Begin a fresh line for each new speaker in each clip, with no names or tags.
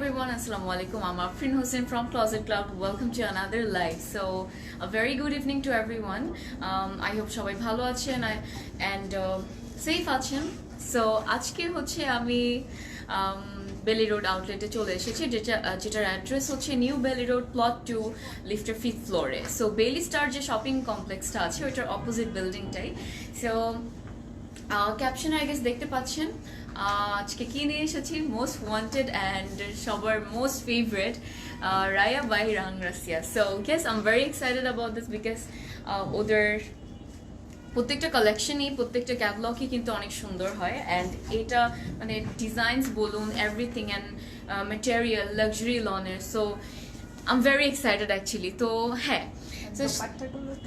everyone, Assalamu alaikum. I'm Afrin Hussain from Closet Club. Welcome to another live. So, a very good evening to everyone. I hope সবাই ভালো আছেন and safe আছেন. So, আজকে হচ্ছে আমি বেলি road আউটলেটে চলে এসেছি যেটার অ্যাড্রেস হচ্ছে নিউ বেলি রোড প্লট 2 লিফটের 5th ফ্লোরে. সো বেলি স্টার যে শপিং কমপ্লেক্সটা আছে ওইটার অপোজিট বিল্ডিংটাই. সো ক্যাপশনে আই গেস দেখতে পাচ্ছেন আজকে কি নিয়ে এসেছি, মোস্ট ওয়ান্টেড অ্যান্ড সবার most favourite Raya by Rang Rasiya. So guess I am very excited about this because ওদের প্রত্যেকটা কালেকশনই প্রত্যেকটা ক্যাটালগই কিন্তু অনেক সুন্দর হয় অ্যান্ড এটা মানে ডিজাইনস বলুন এভরিথিং অ্যান্ড ম্যাটেরিয়াল লাক্সারি লনের. So I am very excited actually. তো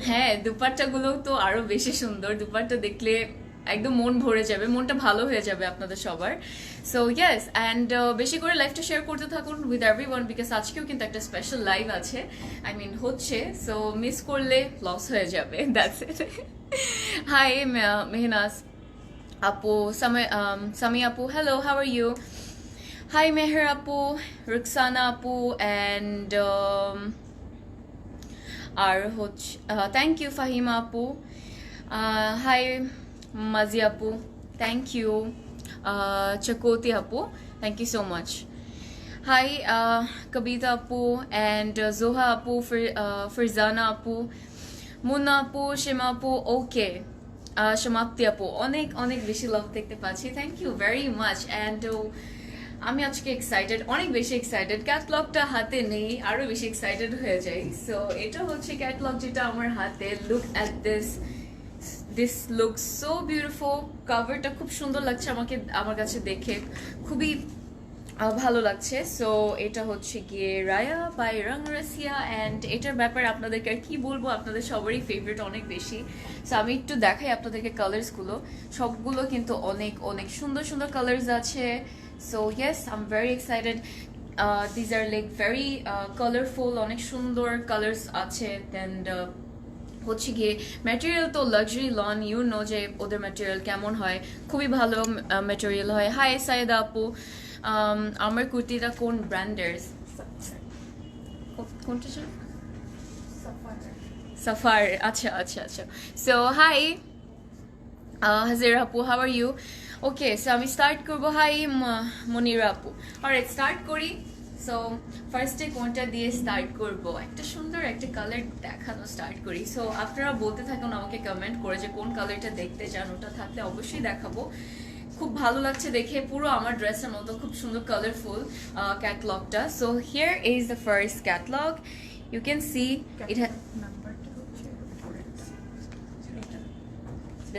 হ্যাঁ দুপাট্টাগুলো তো আরো বেশি সুন্দর. দুপাট্টা দেখলে একদম মন ভরে যাবে, মনটা ভালো হয়ে যাবে আপনাদের সবার. সো ইয়েস অ্যান্ড বেশি করে লাইভটা শেয়ার করতে থাকুন উইথ এভরিওয়ান বিকজ আজকেও কিন্তু একটা স্পেশাল লাইভ আছে, আই মিন হচ্ছে. সো মিস করলে লস হয়ে যাবে, দ্যাটস ইট. হাই মেহনাজ আপু, সামি আপু, hello, how are you? Hi Meher আপু, রুকসানা আপু অ্যান্ড আর হচ্ছে থ্যাংক ইউ ফাহিমা আপু. Hi Mazi Apu, thank you. Chakoti Apu, thank you so much. Hi, Kabita Apu and Zoha Apu, Firzana Apu, Muna Apu, Shima Apu, okay. Shamapti Apu, অনেক বেশি love দেখতে পাচ্ছি. Thank you very much and আমি আজকে excited, অনেক বেশি excited. ক্যাটলগটা হাতে নেই আরো বেশি এক্সাইটেড হয়ে যাই. সো এটা হচ্ছে ক্যাটলগ যেটা আমার হাতে. Look at this looks so beautiful. কাভারটা খুব সুন্দর লাগছে আমার কাছে দেখে, খুবই ভালো লাগছে. সো এটা হচ্ছে গিয়ে রায়া বাই রং রাসিয়া অ্যান্ড এটার ব্যাপারে আপনাদেরকে আর কি বলবো, আপনাদের সবারই ফেভারিট অনেক বেশি. সো আমি একটু দেখাই আপনাদেরকে কালার্সগুলো, সবগুলো কিন্তু অনেক সুন্দর সুন্দর কালার্স আছে. So yes I am very excited. These are like very colourful, অনেক সুন্দর কালার্স আছে. দেন হচ্ছে গিয়ে ম্যাটেরিয়াল তো লাক্সারি লন, ইউ নো যে ওদের ম্যাটেরিয়াল কেমন হয়, খুবই ভালো ম্যাটেরিয়াল হয়. হাই সাইদা আপু, আমার কুর্তিটা কোন ব্র্যান্ডের? কোনটা সাফার. আচ্ছা. সো হাই হাজিরা আপু, how are you? Okay, so আমি স্টার্ট করবো. হাই মনিরা আপু, অলরাইট স্টার্ট করি. সো ফার্স্টে কোনটা দিয়ে স্টার্ট করব? একটা সুন্দর একটা কালার দেখানো স্টার্ট করি. সো আপনারা বলতে থাকুন আমাকে কমেন্ট করে যে কোন কালারটা দেখতে চান, ওটা থাকলে অবশ্যই দেখাবো. খুব ভালো লাগছে দেখে, পুরো আমার ড্রেসের মতো খুব সুন্দর কালারফুল ক্যাটলগটা. So here is the first catalog. You can see it has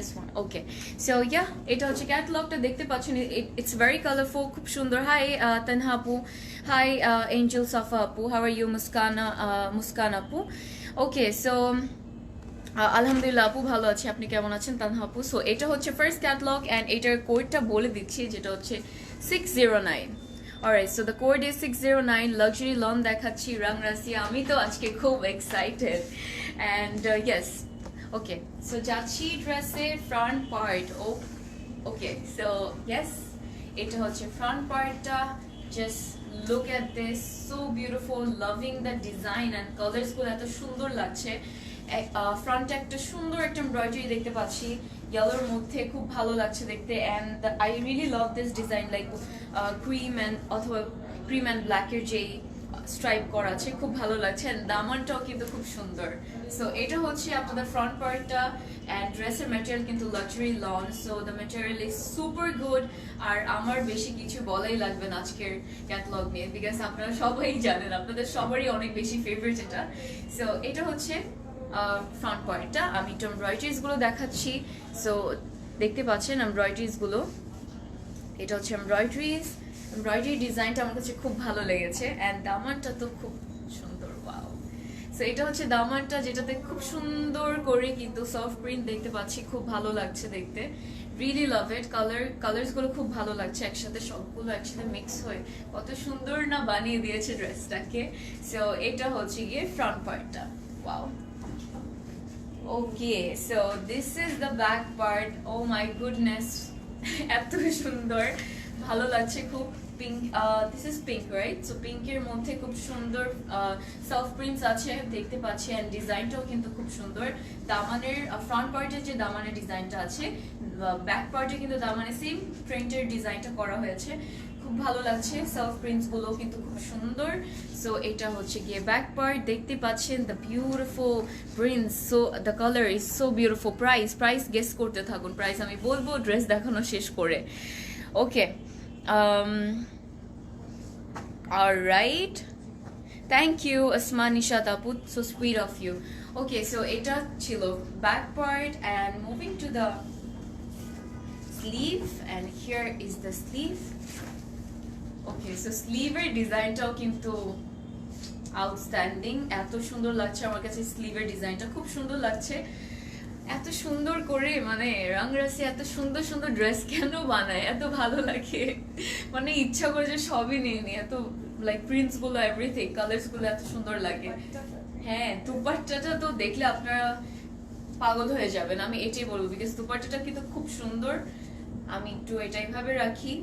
this one. Okay, so yeah, এটা হচ্ছে ক্যাটালগটা দেখতে পাচ্ছেন. It's very colorful, খুব সুন্দর. হাই তানহা আপু, হাই এঞ্জেল সাফা আপু, হাউ আর ইউ? মুস্কান আপু. ওকে, সো আলহামদুলিল্লাহ আপু ভালো আছি, আপনি কেমন আছেন তানহা আপু? সো এটা হচ্ছে ফার্স্ট ক্যাটালগ অ্যান্ড এটার কোডটা বলে দিচ্ছি যেটা হচ্ছে 609. Alright, so the code is 609. Luxury lawn দেখাচ্ছি রাং রাসিয়া. আমি তো আজকে খুব excited and yes. Okay, so যাচ্ছি ড্রেসের front part. Okay, so yes এটা হচ্ছে ফ্রন্ট পার্টটা. Just look at this, so beautiful, loving the design and কালার্সগুলো এত সুন্দর লাগছে. ফ্রন্টে একটা সুন্দর একটা এমব্রয়ডারি দেখতে পাচ্ছি ইয়েলোর মধ্যে, খুব ভালো লাগছে দেখতে. And I really love this design, like cream and ব্ল্যাকের যেই স্ট্রাইপ করা আছে, খুব ভালো লাগছে. অ্যান্ড দামানটাও কিন্তু খুব সুন্দর. সো এটা হচ্ছে আপনাদের ফ্রন্ট পার্টটা অ্যান্ড ড্রেসের ম্যাটেরিয়াল কিন্তু luxury lawn. So the material is super good. আর আমার বেশি কিছু বলাই লাগবে না আজকের ক্যাটালগ নিয়ে বিকজ আপনারা সবাই জানেন, আপনাদের সবারই অনেক বেশি ফেভারিট এটা. সো এটা হচ্ছে ফ্রন্ট পার্টটা. আমি একটু এমব্রয়ডারিজগুলো দেখাচ্ছি. সো দেখতে পাচ্ছেন এমব্রয়ডারিজগুলো, এটা হচ্ছে এমব্রয়ডারি ডিজাইনটা আমার কাছে খুব ভালো লেগেছে. অ্যান্ড দামানটা তো খুব সুন্দর, ওয়াও. সো এটা হচ্ছে দামানটা যেটাতে খুব সুন্দর করে কিন্তু সফট প্রিন্ট দেখতে পাচ্ছি, খুব ভালো লাগছে দেখতে. রিয়েলি লাভ ইট. কালার্সগুলো খুব ভালো লাগছে একসাথে, সবগুলো একসাথে মিক্স হয়ে কত সুন্দর না বানিয়ে দিয়েছে ড্রেসটাকে. সো এটা হচ্ছে গিয়ে ফ্রন্ট পার্টটা, wow. Okay, so this is the back part. Oh my goodness, এত সুন্দর, ভালো লাগছে খুব. Pink, this is pink right? So পিঙ্কের মধ্যে খুব সুন্দর সেলফ প্রিন্টস আছে দেখতে পাচ্ছি, অ্যান্ড ডিজাইনটাও কিন্তু খুব সুন্দর। দামানের ফ্রন্ট পার্টের যে দামানের ডিজাইনটা আছে, ব্যাক পার্টে কিন্তু দামানে সেম প্রিন্টের ডিজাইনটা করা হয়েছে, খুব ভালো লাগছে। সেলফ প্রিন্টস গুলো কিন্তু খুব সুন্দর। সো এটা হচ্ছে গিয়ে ব্যাক পার্ট, দেখতে পাচ্ছেন the beautiful prints. So the colour is so beautiful. Price guess করতে থাকুন, প্রাইস আমি বলবো ড্রেস দেখানো শেষ করে। Okay, alright, thank you Asma Nishat আপু, so sweet of you. Okay, so এটা ছিল back part, and moving to the sleeve, and here is the sleeve. Okay, so স্লিভের ডিজাইনটাও কিন্তু আউটস্ট্যান্ডিং, এত সুন্দর লাগছে আমার কাছে। স্লিভের ডিজাইনটা খুব সুন্দর লাগছে, এত সুন্দর করে, মানে রংরাসি এত সুন্দর সুন্দর ড্রেস কেন বানায়, এত ভালো লাগে, মানে ইচ্ছা করে যে সবই নিয়ে নি। এত লাইক প্রিন্টস গুলো, এভরিথিং, কালার্স গুলো এত সুন্দর লাগে। হ্যাঁ, দুপাট্টাটা তো দেখলে আপনারা পাগল হয়ে যাবেন, আমি এটাই বলবো, বিকজ দুপাট্টাটা কিন্তু খুব সুন্দর। আমি একটু এটা এইভাবে রাখি,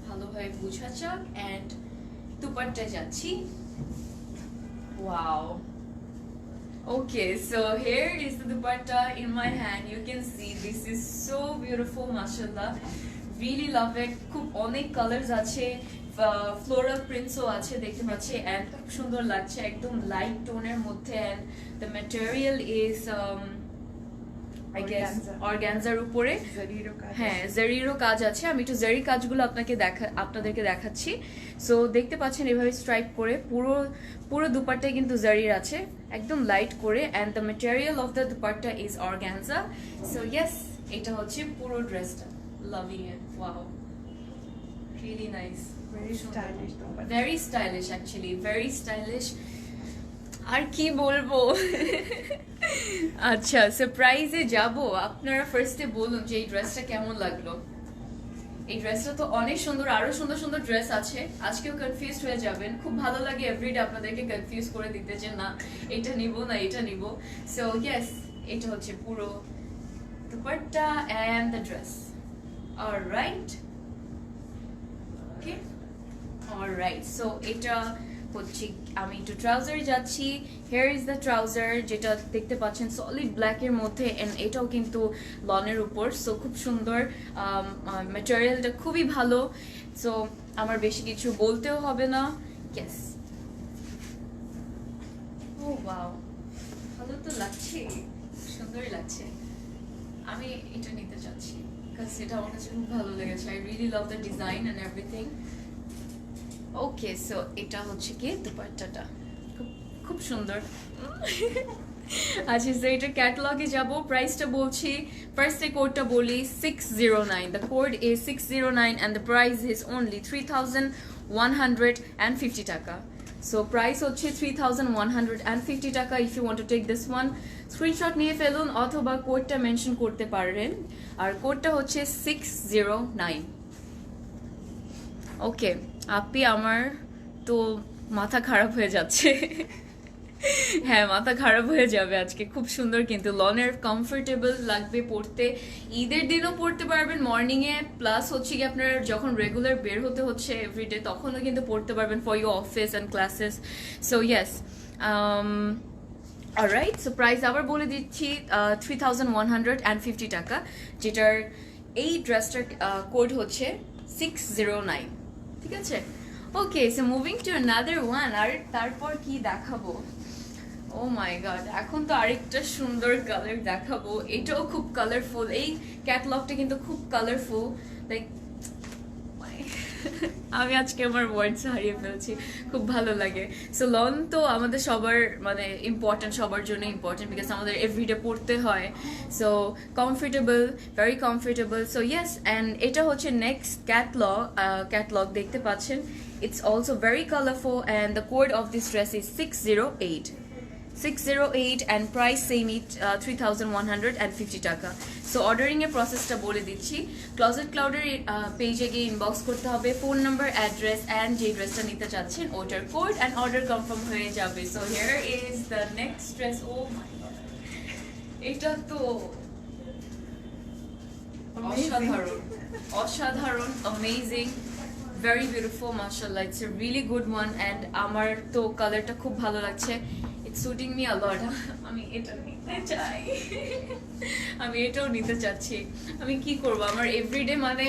ভালোভাবে বোঝা যাক, এন্ড দুপাট্টা যাচ্ছি। Wow, okay, so here is the dupatta in my hand. You can see this is so beautiful, mashallah, really love it. খুব অনেক কালার্স আছে, ফ্লোরাল প্রিন্টসও আছে দেখতে পাচ্ছি, এন্ড খুব সুন্দর লাগছে, একদম লাইট টোনের মধ্যে, and the material is I guess অর্গানজার উপরে, হ্যাঁ জারিরও কাজ আছে। আমি একটু জারি কাজগুলো আপনাদেরকে দেখাচ্ছি। সো দেখতে পাচ্ছেন এভাবে স্ট্রাইপ করে পুরো দুপাট্টায় কিন্তু জারির আছে, একদম লাইট করে, and the material of the dupatta is organza. So yes, এটা হচ্ছে পুরো ড্রেসটা, loving it, wow, really nice, very stylish, actually very stylish. আর কি বলবো। আচ্ছা, সারপ্রাইজে যাব, আপনারা ফার্স্টে বলুন যে এই ড্রেসটা কেমন লাগলো। এই ড্রেসটা তো অনেক সুন্দর, আরো সুন্দর সুন্দর ড্রেস আছে, আজকেও কনফিউজড হয়ে যাবেন। খুব ভালো লাগে এভরিডে আপনাদেরকে কনফিউজ করে দিতে, যে না এটা নিব না এটা নিব। সো ইয়েস, এটা হচ্ছে পুরো dupatta and the dress. Alright, okay, alright, so এটা হচ্ছে, আমি একটু ট্রাউজার যাচ্ছি। হেয়ার ইজ দ্য ট্রাউজার, যেটা দেখতে পাচ্ছেন সলিড ব্ল্যাকের মধ্যে, এন্ড এটাও কিন্তু লনের উপর। সো খুব সুন্দর, ম্যাটেরিয়ালটা খুবই ভালো। সো আমার বেশি কিছু বলতেও হবে না। ইয়েস, ও ওয়াও, ভালো তো লাগছে, সুন্দরই লাগছে। আমি এটা নিতে চাচ্ছি, বিকজ এটা আমার কাছে খুব ভালো লেগেছে। I really love the design and everything. Okay, so এটা হচ্ছে কি দুপাট্টাটা, খুব সুন্দর। আচ্ছা, সো এটা ক্যাটালগে যাব, প্রাইসটা বলছি। ফার্স্টে কোডটা বলি, 609, the code is 609 and the price is only 3,150 টাকা। সো প্রাইস হচ্ছে 3,150 টাকা। If you want to take this one, screenshot নিয়ে ফেলুন, অথবা কোডটা মেনশন করতে পারেন, আর কোডটা হচ্ছে 609। ওকে আপি, আমার তো মাথা খারাপ হয়ে যাচ্ছে। হ্যাঁ, মাথা খারাপ হয়ে যাবে আজকে। খুব সুন্দর কিন্তু লনের, কমফোর্টেবল লাগবে পড়তে, ঈদের দিনও পড়তে পারবেন মর্নিং এ, প্লাস হচ্ছে কি আপনার যখন রেগুলার বের হতে হচ্ছে এভরিডে, তখনও কিন্তু পড়তে পারবেন for your office and classes. So yes, alright, so price আবার বলে দিচ্ছি, 3,150 টাকা, যেটার এই ড্রেসটার কোড হচ্ছে 609। ঠিক আছে, okay, so moving to another one. আর তারপর কি দেখাবো, ও মাই গড, এখন তো আরেকটা সুন্দর কালার দেখাবো, এটাও খুব কালারফুল। এই ক্যাটালগটা কিন্তু খুব কালারফুল, লাইক আমি আজকে আমার ওয়ার্ডস হারিয়ে ফেলছি, খুব ভালো লাগে। সো লন তো আমাদের সবার, মানে ইম্পর্টেন্ট, সবার জন্য ইম্পর্টেন্ট, বিকজ আমাদের এভরিডে পড়তে হয়। So comfortable, very comfortable. So yes, and এটা হচ্ছে নেক্সট ক্যাটলগ দেখতে পাচ্ছেন। It's also very colourful, and the code of this dress is 608 and price same it 3,150 টাকা। সো অর্ডারিং এর প্রসেসটা বলে দিচ্ছি। ক্লোজেট ক্লাউডের পেজে গিয়ে ইনবক্স করতে হবে, ফোন নাম্বার, অ্যাড্রেস অ্যান্ড যে ড্রেসটা নিতে চাচ্ছেন ওটার কোড, অ্যান্ড অর্ডার কনফার্ম হয়ে যাবে। So here is the next dress. Oh my god, এটা তো অসাধারণ, অসাধারণ, amazing, very beautiful mashallah, it's a really good one and আমার তো কালারটা খুব ভালো লাগছে, it's suiting me a lot. আমি এটা নিতে চাই, আমি এটাও নিতে চাচ্ছি। আমি কি করব, আমার এভরিডে মানে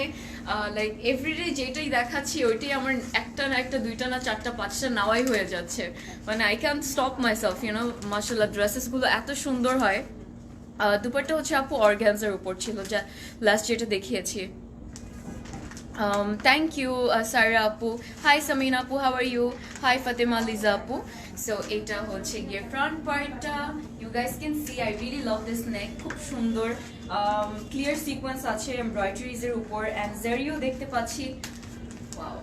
লাইক এভরিডে যেটাই দেখাচ্ছি ওইটাই আমার একটা না একটা, দুইটা না চারটা পাঁচটা নাওয়াই হয়ে যাচ্ছে, মানে I can stop myself you know. মাশাআল্লাহ ড্রেসেসগুলো এত সুন্দর হয়। দুপাট্টা হচ্ছে আপু অর্গানজার উপর ছিল, যা লাস্ট যেটা দেখিয়েছি। Thank you, Sarah Apu. Hi, Samina Apu. How are you? Hi, Fatima Liza Apu. So, এটা হচ্ছে গিয়ে front partটা. You guys can see, I really love this neck. খুব সুন্দর clear sequence আছে embroideries এর উপর and zariও দেখতে পাচ্ছি. Wow.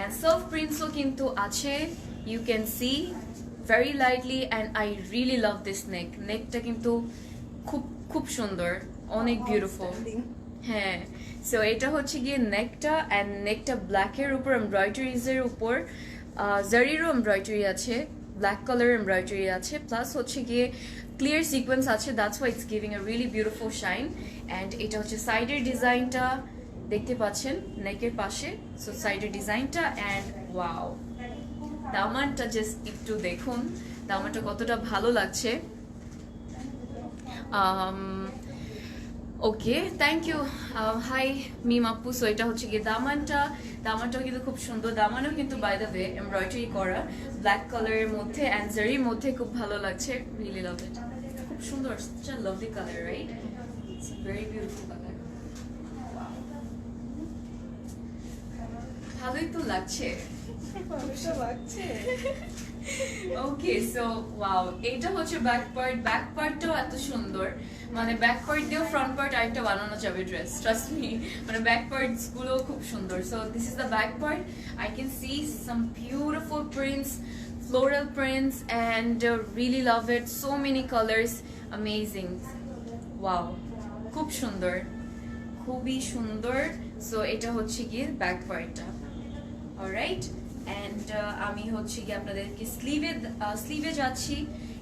And self prints ও কিন্তু আছে. You can see very lightly and I really love this neck. নেকটা কিন্তু খুব খুব সুন্দর, অনেক বিউটিফুল। হ্যাঁ, সো এটা হচ্ছে গিয়ে নেকটা অ্যান্ড নেকটা ব্ল্যাকের উপর এমব্রয়ডারিজ এর উপর জারিরও এমব্রয়ডারি আছে, ব্ল্যাক কালার এমব্রয়ডারি আছে, প্লাস হচ্ছে গিয়ে ক্লিয়ার সিকোয়েন্স আছে, that's why it's giving a really beautiful shine. And এটা হচ্ছে সাইডের ডিজাইনটা দেখতে পাচ্ছেন নেকের পাশে, সো সাইডের ডিজাইনটা অ্যান্ড ওয়াও দামানটা জাস্ট একটু দেখুন, দামানটা কতটা ভালো লাগছে। ওকে, থ্যাংক ইউ। হাই মিম আপু। সো এটা হচ্ছে গিয়ে দামানটাও কিন্তু খুব সুন্দর, দামানও কিন্তু বাই দ্য ওয়ে এমব্রয়ডারি করা ব্ল্যাক কালারের মধ্যে অ্যান্ড জারির মধ্যে খুব ভালো লাগছে, রিয়েলি লাভ ইট, খুব সুন্দর, such a lovely color, right? It's a very beautiful color. ভালোই তো লাগছে, ওকে। সো ওয়াও, এটা হচ্ছে ব্যাক পার্টটাও এত সুন্দর, মানে ব্যাক পার্ট দিয়েও ফ্রন্ট পার্ট আরেকটা বানানো যাবে ড্রেস, ট্রাস্ট মি, মানে ব্যাক পার্টস গুলো খুব সুন্দর। So this is the back part, I can see some beautiful prints, floral prints and really love it, so many colors, amazing, wow, খুব সুন্দর, খুবই সুন্দর। সো এটা হচ্ছে গিয়ে ব্যাক পার্টটা, অলরাইট। অ্যান্ড আমি হচ্ছে কি আপনাদেরকে স্লিভে যাচ্ছি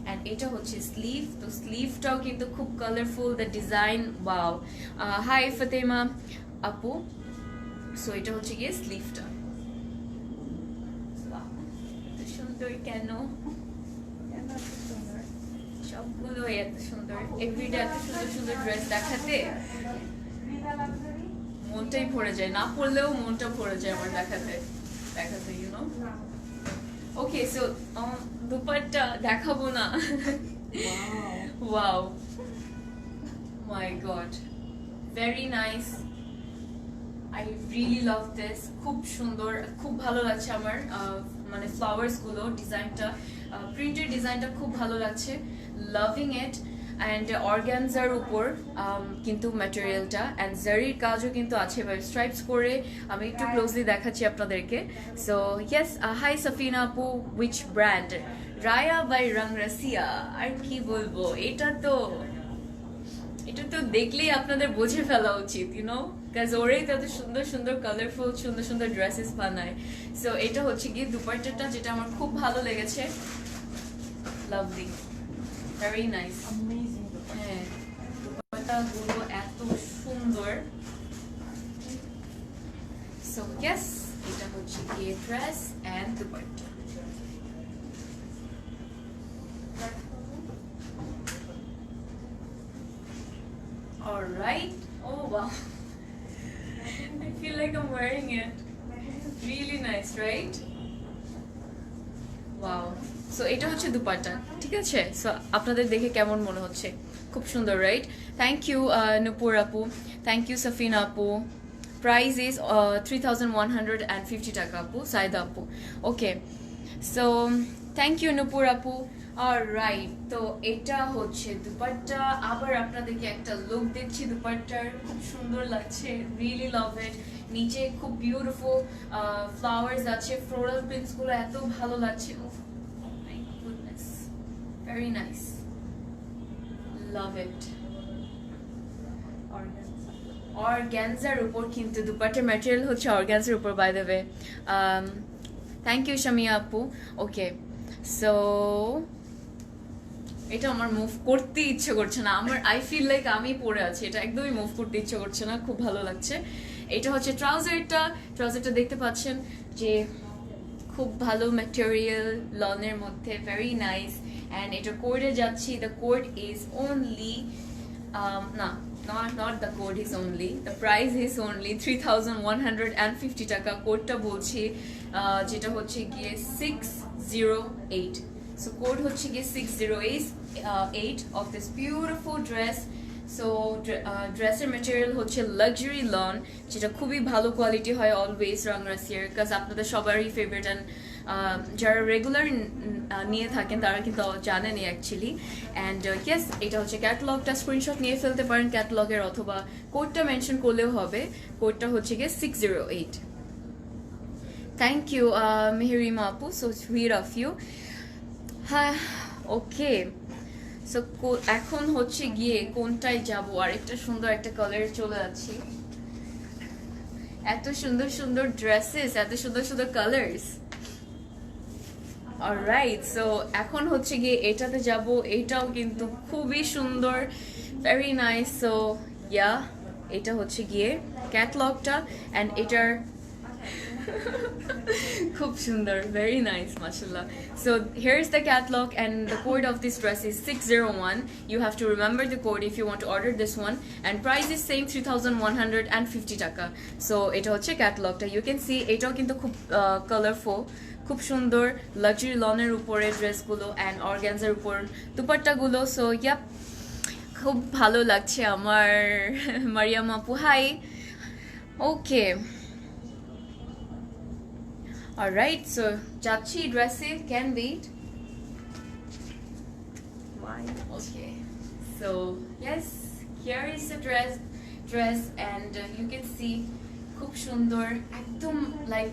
অ্যান্ড এটা হচ্ছে স্লিভ, তো স্লিভটাও কিন্তু খুব colourful, the design, wow. Hi Fatema আপু। সো এটা হচ্ছে গিয়ে স্লিভটা, সুন্দর, কেন সবগুলো এত সুন্দর, এভরিডে এত সুন্দর সুন্দর ড্রেস দেখাতে মনটাই ভরে যায়, না পরলেও মনটা ভরে যায় আমার দেখাতে, you know. Okay, so dupatta দেখাবো না, wow, my god, very nice, I really love this, খুব সুন্দর, খুব ভালো লাগছে আমার, মানে ফ্লাওয়ার্স গুলো, ডিজাইনটা, প্রিন্টের ডিজাইনটা খুব ভালো লাগছে, লাভিং ইট। অ্যান্ড অর্গানজার উপর কিন্তু ম্যাটেরিয়ালটা অ্যান্ড জারির কাজও কিন্তু আছে, স্ট্রাইপস করে আমি একটু ক্লোজলি দেখাচ্ছি আপনাদেরকে। সো ইয়েস, হাই সাফিনা আপু, উইচ ব্র্যান্ড? রায়া বাই রং রাসিয়া। আর কি বলবো, এটা তো দেখলেই আপনাদের বুঝে ফেলা উচিত, ইউনো, কাজ ওরাই তো এত সুন্দর সুন্দর কালারফুল সুন্দর সুন্দর ড্রেসেস বানায়। সো এটা হচ্ছে গিয়ে দুপাট্টাটা, যেটা আমার খুব ভালো লেগেছে, লাভলি, ভেরি নাইস, অ্যামেজিং। হ্যাঁ, দুপাট্টাগুলো এত সুন্দর। সো ইয়েস, এটা হচ্ছে গিয়ে dress and dupatta. Alright. Oh wow. I feel like I'm wearing it. Really nice, right? Wow. So এটা হচ্ছে দুপাট্টা, ঠিক আছে? So আপনাদের দেখে কেমন মনে হচ্ছে? খুব সুন্দর, right? Thank you Nupur আপু. Thank you Safina আপু. Price is 3,150 টাকা আপু, সাইদা আপু. Okay. So thank you Nupur আপু. অলরাইট, তো এটা হচ্ছে দুপাট্টা। আবার আপনাদেরকে একটা লুক দিচ্ছি দুপাট্টার, খুব সুন্দর লাগছে, রিয়েলি লাভ ইট। নিচে খুব বিউটিফুল ফ্লাওয়ার্স আছে, ফ্লোরাল প্রিন্টস গুলো এত ভালো লাগছে, my goodness, very nice, love it. অর্গানজার উপর কিন্তু দুপাট্টার ম্যাটেরিয়াল হচ্ছে অর্গানজার উপর, by the way. Thank you Shamia আপু। ওকে, সো এটা আমার মুভ করতে ইচ্ছে করছে না, আমার আই ফিল লাইক আমি পরে আছি, এটা একদমই মুভ করতে ইচ্ছে করছে না, খুব ভালো লাগছে। এটা হচ্ছে ট্রাউজারটা দেখতে পাচ্ছেন যে খুব ভালো ম্যাটেরিয়াল লনের মধ্যে, ভেরি নাইস। অ্যান্ড এটা কোডে যাচ্ছি, দ্য কোড ইজ অনলি না not the code is only, the price is only 3,150 টাকা। কোডটা বলছি যেটা হচ্ছে গিয়ে 608, সো কোড হচ্ছে গিয়ে 608 of this beautiful dress। So ড্রেসের মেটেরিয়াল হচ্ছে লাক্সারি লন, যেটা খুবই ভালো কোয়ালিটি হয় অলওয়েজ রাংরাসিয়ার, বিকজ আপনাদের সবারই ফেভারিট। অ্যান্ড যারা রেগুলার নিয়ে থাকেন তারা কিন্তু জানেনই অ্যাকচুয়ালি। অ্যান্ড ইয়েস, এটা হচ্ছে ক্যাটালগটা, স্ক্রিনশট নিয়ে ফেলতে পারেন ক্যাটালগের, অথবা কোডটা মেনশন করলেও হবে। কোডটা হচ্ছে গিয়ে 608। থ্যাংক ইউ মেহরিমা আপু, সো সুইট অফ ইউ। হ্যাঁ, ওকে। সো এখন হচ্ছে গিয়ে কোনটায় যাব, আর একটা সুন্দর একটা কালারে চলে যাচ্ছি। এত সুন্দর সুন্দর ড্রেসেস, এত সুন্দর সুন্দর কালার্স। অলরাইট, সো এখন হচ্ছে গিয়ে এটাতে যাব। এটাও কিন্তু খুবই সুন্দর, ভেরি নাইস। সো ইয়া, এটা হচ্ছে গিয়ে ক্যাটালগটা, অ্যান্ড এটার খুব সুন্দর, very nice, mashallah. So here's the catalog, and the code of this dress is 601. You have to remember the code if you want to order this one, and price is same 3,150 টাকা। So এটা হচ্ছে ক্যাটালগটা, you can see এটাও কিন্তু খুব colourful, খুব সুন্দর luxury লনের উপরে ড্রেসগুলো, অ্যান্ড অর্গানজার উপর দুপাট্টাগুলো। সো ইয়াপ, খুব ভালো লাগছে আমার। মারিয়াম আপু হাই, ওকে। Alright, so যাচ্ছি ড্রেসে, can wait. Okay, so yes, here is the dress, and you can see খুব সুন্দর, একদম লাইক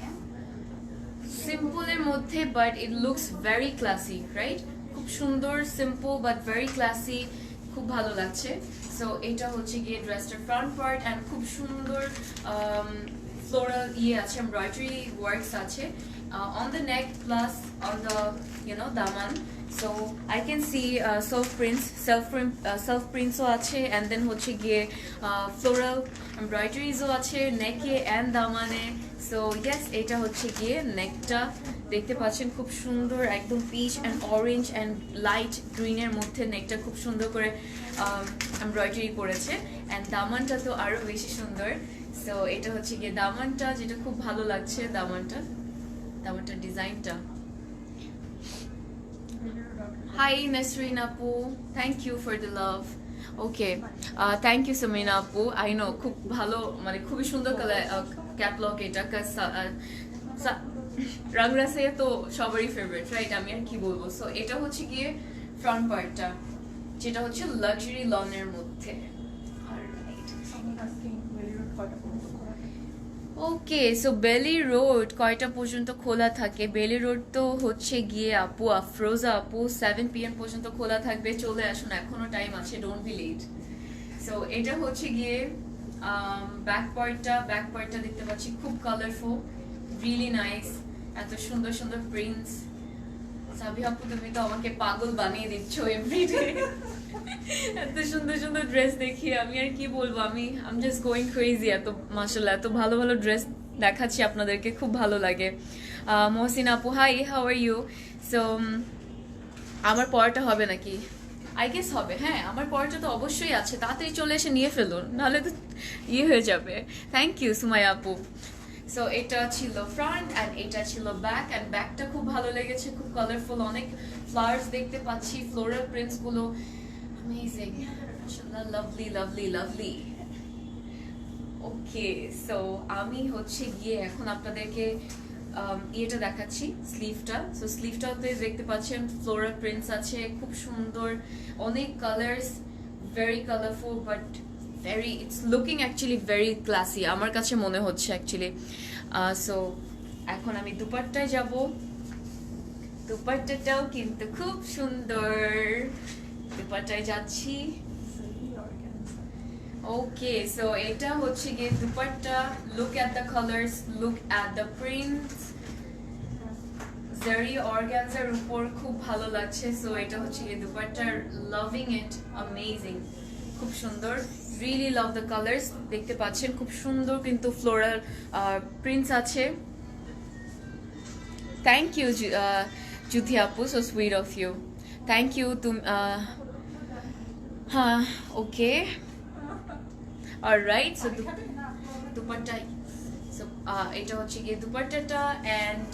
সিম্পলের মধ্যে, but it looks very classy, right? খুব সুন্দর, সিম্পল বাট ভেরি ক্লাসি, খুব ভালো লাগছে। সো এটা হচ্ছে গিয়ে ড্রেসটার ফ্রন্ট পার্ট, অ্যান্ড খুব সুন্দর floral আছে, embroidery works আছে on the neck plus on the daman. So I can see self prints ও আছে, and then হচ্ছে গিয়ে floral embroideries ও আছে নেকে and দামানে। So yes, এটা হচ্ছে গিয়ে নেকটা দেখতে পাচ্ছেন, খুব সুন্দর, একদম peach and orange and light গ্রিনের মধ্যে নেকটা খুব সুন্দর করে এমব্রয়ডারি করেছে, অ্যান্ড দামানটা তো আরো বেশি সুন্দর। সো এটা হচ্ছে গিয়ে দামানটা, যেটা খুব ভালো লাগছে, দামানটার ডিজাইনটা। হাই নাসরিন আপু, thank you for the love. Okay, thank you Samina আপু। আই নো, খুব ভালো, মানে খুবই সুন্দর ক্যাটালগ এটা, রাংরাসিয়া তো সবারই ফেভারিট, রাইট? আমি আর কি বলবো। সো এটা হচ্ছে গিয়ে ফ্রন্ট পার্টটা, যেটা হচ্ছে লাক্সারি লনের মধ্যে। ওকে, সো বেলি রোড কয়টা পর্যন্ত খোলা থাকে? বেলি রোড তো হচ্ছে গিয়ে আপু, আফরোজা আপু, 7 PM পর্যন্ত খোলা থাকবে। চলে আসুন, এখনো টাইম আছে, ডোন্ট বি লেট। সো এটা হচ্ছে গিয়ে ব্যাক পার্টটা দেখতে পাচ্ছি, খুব কালারফুল, রিয়েলি নাইস, এত সুন্দর সুন্দর প্রিন্টস। সাবি আপু, তুমি তো আমাকে পাগল বানিয়ে দিচ্ছ এভরিডে। এত সুন্দর সুন্দর ড্রেস দেখি, আমি আর কি বলবো, আম জাস্ট গোয়িং ক্রেজি। এত মাশাআল্লাহ, এত ভালো ভালো ড্রেস দেখাচ্ছি আপনাদেরকে, খুব ভালো লাগে। মহসিন আপু hi, how are you? So আমার পড়াটা হবে নাকি? আই গেস হবে, হ্যাঁ আমার পড়াটা তো অবশ্যই আছে, তাড়াতাড়ি চলে এসে নিয়ে ফেলুন, নাহলে তো হয়ে যাবে। থ্যাংক ইউ সুমাইয়া আপু। সো এটা ছিল ফ্রন্ট, অ্যান্ড এটা ছিল ব্যাক, অ্যান্ড ব্যাকটা খুব ভালো লেগেছে, খুব কালারফুল, অনেক ফ্লাওয়ার্স দেখতে পাচ্ছি, ফ্লোরাল প্রিন্টস গুলো অ্যামেজিং, মাশাআল্লাহ, লাভলি লাভলি লাভলি। ওকে, সো আমি হচ্ছে গিয়ে এখন আপনাদেরকে ইয়েটা দেখাচ্ছি, স্লিভটা। সো স্লিভটাতে দেখতে পাচ্ছেন ফ্লোরাল প্রিন্টস আছে, খুব সুন্দর, অনেক colours, very colourful, but it's looking actually very classy আমার কাছে মনে হচ্ছে অ্যাকচুয়ালি। সো এখন আমি দুপাট্টায় যাব, দুপাট্টাটাও কিন্তু খুব সুন্দর, দুপাট্টায় যাচ্ছি। ওকে, সো এটা হচ্ছে গিয়ে dupatta, look at the colours, look at the prints, জারি অর্গানজার উপর, খুব ভালো লাগছে। সো এটা হচ্ছে গিয়ে দুপাট্টার, লাভিং ইট, অ্যামেজিং, খুব সুন্দর। Really love the colours. দেখতে পাচ্ছেন খুব সুন্দর কিন্তু ফ্লোরাল প্রিন্টস আছে। থ্যাংক ইউ জুথি আপু, so sweet of you, thank you. তুমি হ্যাঁ, okay, alright. So dupatta, so এটা হচ্ছে গিয়ে দুপাট্টাটা, অ্যান্ড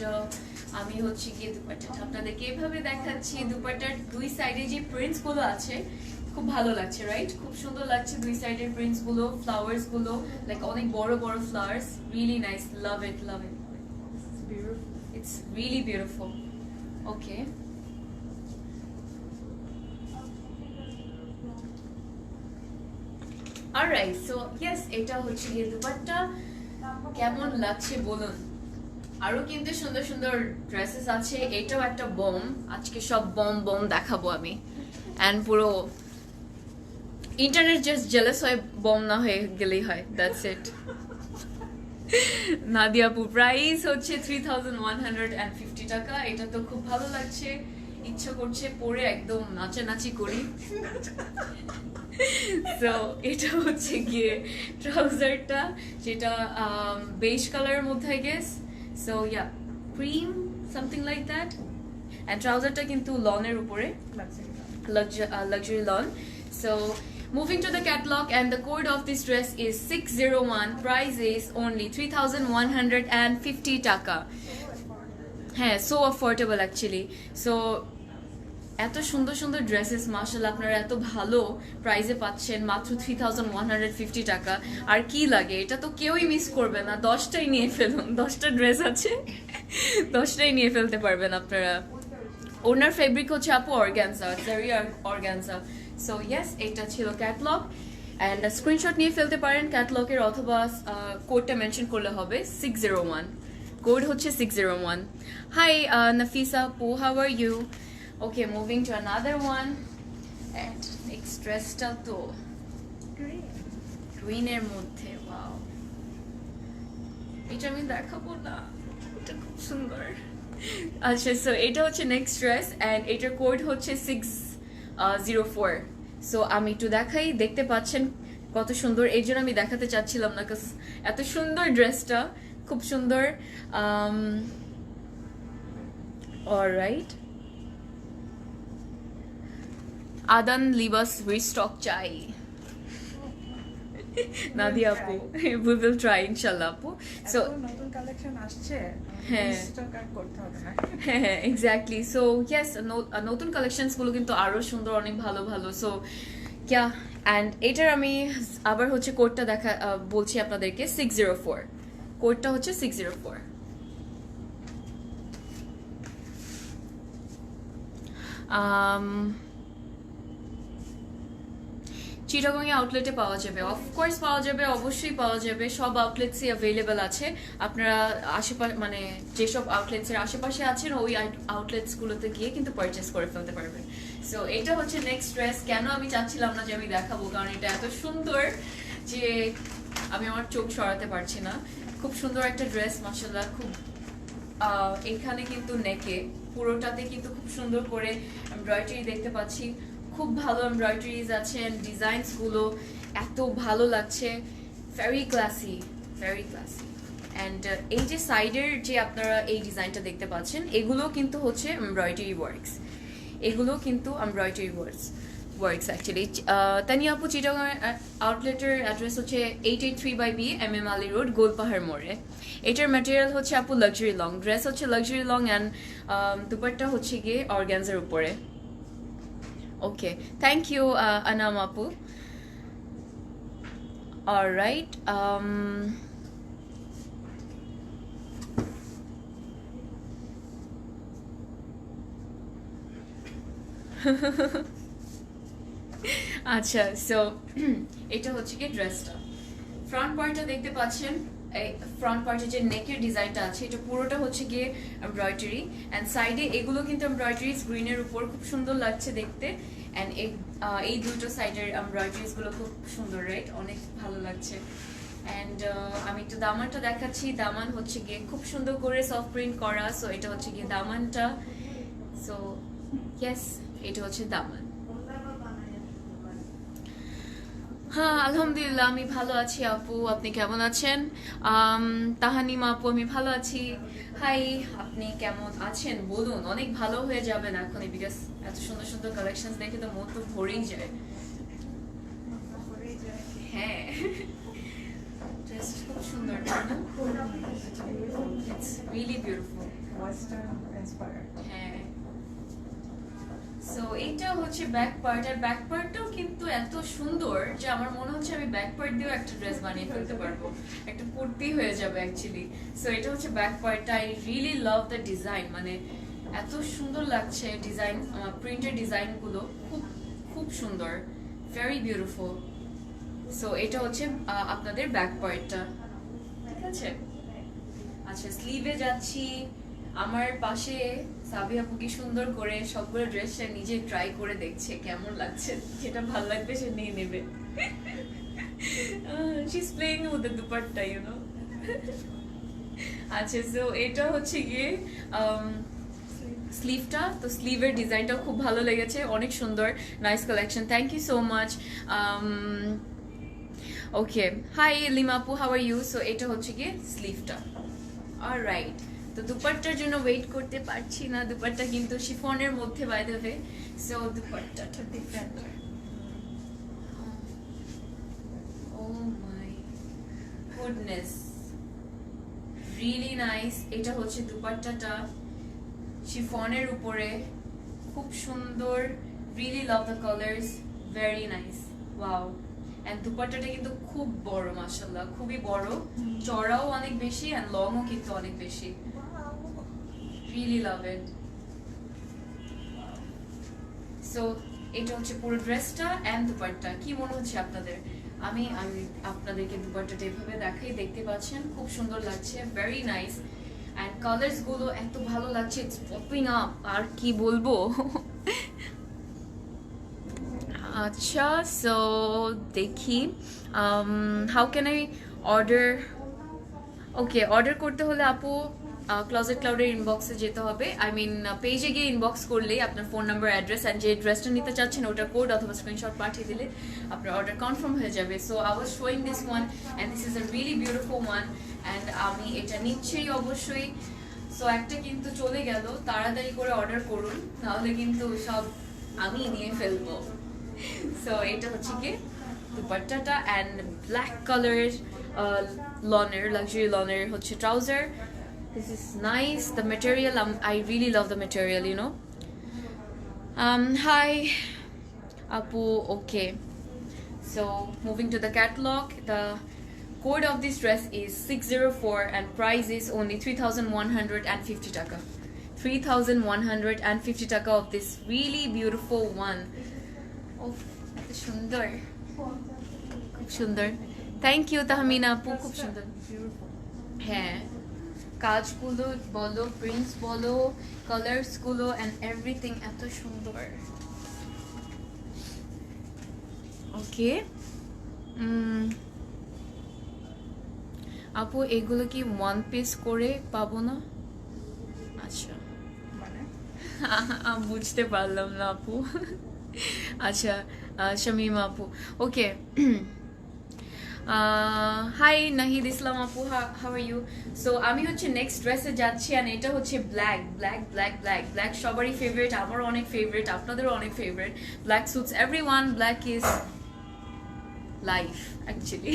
আমি হচ্ছে গিয়ে দুপাট্টাটা আপনাদেরকে এভাবে দেখাচ্ছি। দুপাট্টার দুই সাইডে যে প্রিন্টস গুলো আছে খুব ভালো লাগছে, রাইট? খুব সুন্দর লাগছে দুই সাইডের প্রিন্টস গুলো, ফ্লাওয়ার্স গুলো, লাইক অনেক বড় বড় flowers, really nice, love it, love it, it's really beautiful. Okay, alright, so yes, এটা হচ্ছে গিয়ে দুপাট্টা। কেমন লাগছে বলুন? আরো কিন্তু সুন্দর সুন্দর ড্রেসেস আছে। এটাও একটা বম, আজকে সব বম বম দেখাবো আমি, অ্যান্ড পুরো ইন্টারনেট জাস্ট জেলাস হয়, বম না হয়ে গেলেই হয়, দ্যাটস ইট। নাদিয়াপু, প্রাইস হচ্ছে 3150 টাকা। এটা তো খুব ভালো লাগছে, ইচ্ছা করছে পরে একদম নাচানাচি করি। তো এটা হচ্ছে গিয়ে ট্রাউজারটা, যেটা বেজ কালারের মধ্যে I guess, so yeah, cream something like that. And ট্রাউজারটা কিন্তু লনের উপরে, luxury lawn. So moving to the catalog, and the code of this dress is 601. Price is only 3150 taka. হ্যাঁ, so affordable actually. So এত সুন্দর সুন্দর dresses মাশাআল্লাহ আপনারা এত ভালো প্রাইসে পাচ্ছেন মাত্র 3150 টাকা। আর কি লাগে, এটা তো কেউই মিস করবে না। 10টাই নিয়ে ফেলুন, 10টা ড্রেস আছে, 10টাই নিয়ে ফেলতে পারবেন আপনারা। ওনার ফেব্রিক হচ্ছে আপু অর্গানজা, জারি অর্গানজা। সো ইয়েস, এটা ছিল ক্যাটলগ, অ্যান্ড স্ক্রিনশট নিয়ে ফেলতে পারেন ক্যাটলগের, অথবা কোডটা মেনশন করলে হবে 601, কোড হচ্ছে 601। হাই নাফিসা আপু, how are you? Okay, moving to another one, and next ড্রেসটা তো গ্রিনের মধ্যে, ওয়াও, এটা আমি দেখাবো না, এটা খুব সুন্দর। আচ্ছা, সো এটা হচ্ছে নেক্সট ড্রেস, অ্যান্ড এটার কোড হচ্ছে 604। সো আমি একটু দেখাই, দেখতে পাচ্ছেন কত সুন্দর, এই জন্য আমি দেখাতে চাচ্ছিলাম না, কারণ এত সুন্দর ড্রেসটা, খুব সুন্দর। অলরাইট, আদান লিবাস রিস্টক চাই নাদিয়া আপু, we will try ইনশাআল্লাহ আপু। সো
নতুন কালেকশন আসছে,
হ্যাঁ
স্টক আর করতে হবে না।
হ্যাঁ, এক্স্যাক্টলি। সো ইয়েস, নতুন কালেকশনস গুলো কিন্তু আরো সুন্দর, অনেক ভালো ভালো। সো ক্যা, অ্যান্ড এটার আমি আবার হচ্ছে কোডটা দেখা বলছি আপনাদেরকে, 604, কোডটা হচ্ছে 604। চিটাগং আউটলেটে পাওয়া যাবে, অফকোর্স পাওয়া যাবে, অবশ্যই পাওয়া যাবে, সব আউটলেটসই অ্যাভেলেবেল আছে। আপনারা আশেপাশে, মানে যেসব আউটলেটসের আশেপাশে আছেন, ওই আউটলেটসগুলোতে গিয়ে কিন্তু পারচেস করে ফেলতে পারবেন। সো এটা হচ্ছে নেক্সট ড্রেস। কেন আমি চাচ্ছিলাম না যে আমি দেখাবো, কারণ এটা এত সুন্দর যে আমি আমার চোখ সরাতে পারছি না। খুব সুন্দর একটা ড্রেস মাশাআল্লাহ। খুব এখানে কিন্তু নেকে পুরোটাতে কিন্তু খুব সুন্দর করে এমব্রয়ডারি দেখতে পাচ্ছি, খুব ভালো এমব্রয়ডারিজ আছে, ডিজাইনস গুলো এত ভালো লাগছে, very classy, very classy. And এই যে সাইডের যে আপনারা এই ডিজাইনটা দেখতে পাচ্ছেন, এগুলো কিন্তু হচ্ছে এমব্রয়ডারি ওয়ার্কস, এগুলো কিন্তু এমব্রয়ডারি ওয়ার্কস অ্যাকচুয়ালি। তানিয়া আপু, চিটাগং আউটলেটের অ্যাড্রেস হচ্ছে 883/B MM Ali road, Golpahar মোড়ে। এটার ম্যাটেরিয়াল হচ্ছে আপু লাক্সারি লং, ড্রেস হচ্ছে লাক্সারি লং, অ্যান্ড দুপাট্টা হচ্ছে গিয়ে অর্গানজার উপরে। ওকে, থ্যাংক ইউ আনাম আপু। অলরাইট, আচ্ছা, সো এটা হচ্ছে কি ড্রেসটা, ফ্রন্ট পার্টটা দেখতে পাচ্ছেন। এই ফ্রন্ট পার্টে যে নেকের ডিজাইনটা আছে, এটা পুরোটা হচ্ছে গিয়ে এমব্রয়ডারি, অ্যান্ড সাইডে এগুলো কিন্তু এমব্রয়ডারিজ গ্রিনের উপর, খুব সুন্দর লাগছে দেখতে। অ্যান্ড এই দুটো সাইডের এমব্রয়ডারিজ গুলো খুব সুন্দর, রাইট? অনেক ভালো লাগছে। অ্যান্ড আমি একটু দামানটা দেখাচ্ছি। দামান হচ্ছে গিয়ে খুব সুন্দর করে সফট প্রিন্ট করা। সো এটা হচ্ছে গিয়ে দামানটা। সো ইয়েস, এটা হচ্ছে দামান। হ্যাঁ আলহামদুলিল্লাহ আমি ভালো আছি আপু, আপনি কেমন আছেন? তাহানিমা আপু আমি ভালো আছি। হাই, আপনি কেমন আছেন বলুন, অনেক ভালো হয়ে যাবেন এখনই, বিকজ এত সুন্দর সুন্দর কালেকশন দেখে তো মন তো ভরেই যায়। হ্যাঁ, ড্রেস খুব সুন্দর, it's really beautiful.
Western inspired.
হ্যাঁ, সো এইটা হচ্ছে ব্যাক পার্ট, আর ব্যাক পার্টটাও কিন্তু এত সুন্দর যে আমার মনে হচ্ছে আমি ব্যাক পার্ট দিয়েও একটা ড্রেস বানিয়ে ফেলতে পারবো, একটা কুর্তি হয়ে যাবে অ্যাকচুয়ালি। সো এটা হচ্ছে ব্যাক পার্টটা। I really love the design, মানে এত সুন্দর লাগছে ডিজাইন, প্রিন্টের ডিজাইনগুলো খুব খুব সুন্দর, ভেরি বিউটিফুল। সো এটা হচ্ছে আপনাদের ব্যাক পার্টটা, ঠিক আছে। আচ্ছা, স্লিভে যাচ্ছি। আমার পাশে সাবিয়া আপু কি সুন্দর করে সবগুলো ড্রেসটা নিজে ট্রাই করে দেখছে কেমন লাগছে, যেটা ভালো লাগবে সে নিয়ে নেবে। She is playing with the dupatta, you know. আচ্ছা, সো এটা হচ্ছে গিয়ে স্লিভটা, তো স্লিভের ডিজাইনটা খুব ভালো লেগেছে, অনেক সুন্দর, nice collection, thank you so much. Okay, hi Lima আপু, হাউ আর ইউ? সো এটা হচ্ছে গিয়ে স্লিভটা। অলরাইট, তো দুপাট্টার জন্য ওয়েট করতে পারছি না, দুপাট্টা কিন্তু শিফনের মধ্যে বাই দ্য ওয়ে। সো দুপাট্টাটা different. Oh my goodness, really nice. এটা হচ্ছে দুপাট্টাটা শিফনের উপরে, খুব সুন্দর, really love the colours, very nice, wow. And দুপাট্টাটা কিন্তু খুব বড়, মাশাআল্লাহ, খুবই বড়, চড়াও অনেক বেশি এন্ড লংও কিন্তু অনেক বেশি, রিয়েলি লাভ ইট। সো এটা হচ্ছে পুরো ড্রেসটা এন্ড দুপাট্টা। কি মনে হচ্ছে আপনাদের? আমি আমি আপনাদেরকে দুপাট্টাটা এভাবে দেখাই, দেখতে পাচ্ছেন খুব সুন্দর লাগছে, ভেরি নাইস। এন্ড কালার্স গুলো এত ভালো লাগছে, ইটস পপিং আপ, আর কি বলবো। আচ্ছা, সো দেখি how can I order. Okay, order করতে হলে আপু ক্লোজেট ক্লাউডের ইনবক্সে যেতে হবে, আই মিন পেজে গিয়ে ইনবক্স করলেই আপনার ফোন নাম্বার, অ্যাড্রেস অ্যান্ড যে ড্রেসটা নিতে চাচ্ছেন ওটার কোড অথবা স্ক্রিনশট পাঠিয়ে দিলে আপনার অর্ডার কনফার্ম হয়ে যাবে। So I was showing this one and this is a really beautiful one, and আমি এটা নিচ্ছেই অবশ্যই। সো একটা কিন্তু চলে গেল, তাড়াতাড়ি করে অর্ডার করুন, নাহলে কিন্তু সব আমি নিয়ে ফেলবো। সো এটা হচ্ছে কি দুপাট্টাটা অ্যান্ড ব্ল্যাক কালারের লনের, লাক্সারি লনের হচ্ছে trouser. This is nice, the material, I really love the material, you know. Hi Apu, okay. So moving to the catalog, the code of this dress is 604 and price is only 3,150 taka. 3,150 taka of this really beautiful one. Oh, এত সুন্দর, খুব সুন্দর। Thank you Tahmina আপু, খুব সুন্দর। হ্যাঁ, কাজগুলো বলো, প্রিন্টস বলো, কালার্সগুলো অ্যান্ড এভরিথিং এত সুন্দর। ওকে, আপু এগুলো কি ওয়ান পিস করে পাবো না? আচ্ছা,
মানে
বুঝতে পারলাম না আপু। আচ্ছা, শামিমা আপু, ওকে। হাই নাহিদ ইসলাম আপু, হাউ আর ইউ? সো আমি হচ্ছে নেক্সট ড্রেসে যাচ্ছি, আর এটা হচ্ছে black black black black black, সবারই ফেভারিট, আমারও অনেক ফেভারিট, আপনাদেরও অনেক favourite. Black suits everyone, black is life actually.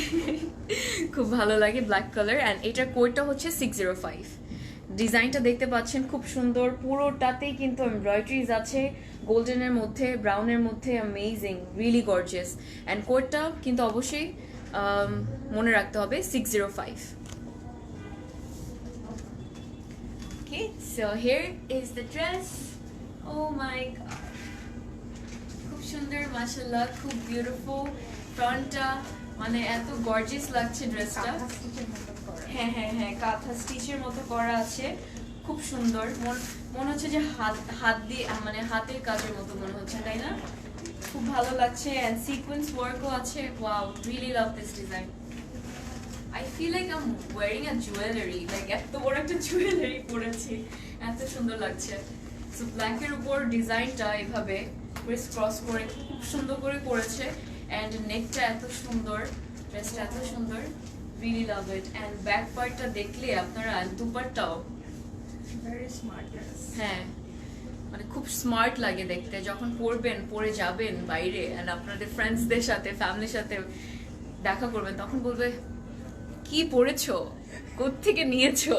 খুব ভালো লাগে ব্ল্যাক কালার, অ্যান্ড এটার কোডটা হচ্ছে 605। ডিজাইনটা দেখতে পাচ্ছেন খুব সুন্দর, পুরোটাতেই কিন্তু এমব্রয়ডারিজ আছে, গোল্ডেনের মধ্যে, ব্রাউনের মধ্যে, অ্যামেজিং, রিয়েলি গর্জিয়াস। অ্যান্ড কোডটা কিন্তু অবশ্যই মনে রাখতে হবে 605। Okay, so here is the dress. Oh my god, খুব সুন্দর, মাশাআল্লাহ, খুব বিউটিফুল। ফ্রন্টটা মানে এত গর্জিয়াস লাগছে ড্রেসটা। হ্যাঁ হ্যাঁ হ্যাঁ, কাঁথা স্টিচের মতো করা আছে, খুব সুন্দর। মনে হচ্ছে যে হাত দিয়ে, মানে হাতের কাজের মতো মনে হচ্ছে, তাই না? খুব ভালো লাগছে, এন্ড সিকোয়েন্স ওয়ার্কও আছে। Wow, really love this design. I feel like I am wearing a jewellery, like এত বড় একটা জুয়েলারি পরেছি, এত সুন্দর লাগছে। সো ব্ল্যাকের উপর ডিজাইনটা এভাবে ক্রিস ক্রস করে খুব সুন্দর করে করেছে, অ্যান্ড নেকটা এত সুন্দর, ড্রেসটা এত সুন্দর, really love it. And back পার্টটা দেখলে আপনারা দুপাট্টাও
Very smart dress.
হ্যাঁ মানে খুব স্মার্ট লাগে দেখতে, যখন পরবেন পরে যাবেন বাইরে and আপনাদের ফ্রেন্ডসদের সাথে ফ্যামিলির সাথে দেখা করবেন, তখন বলবে কি পরেছো, কোত্থেকে নিয়েছো।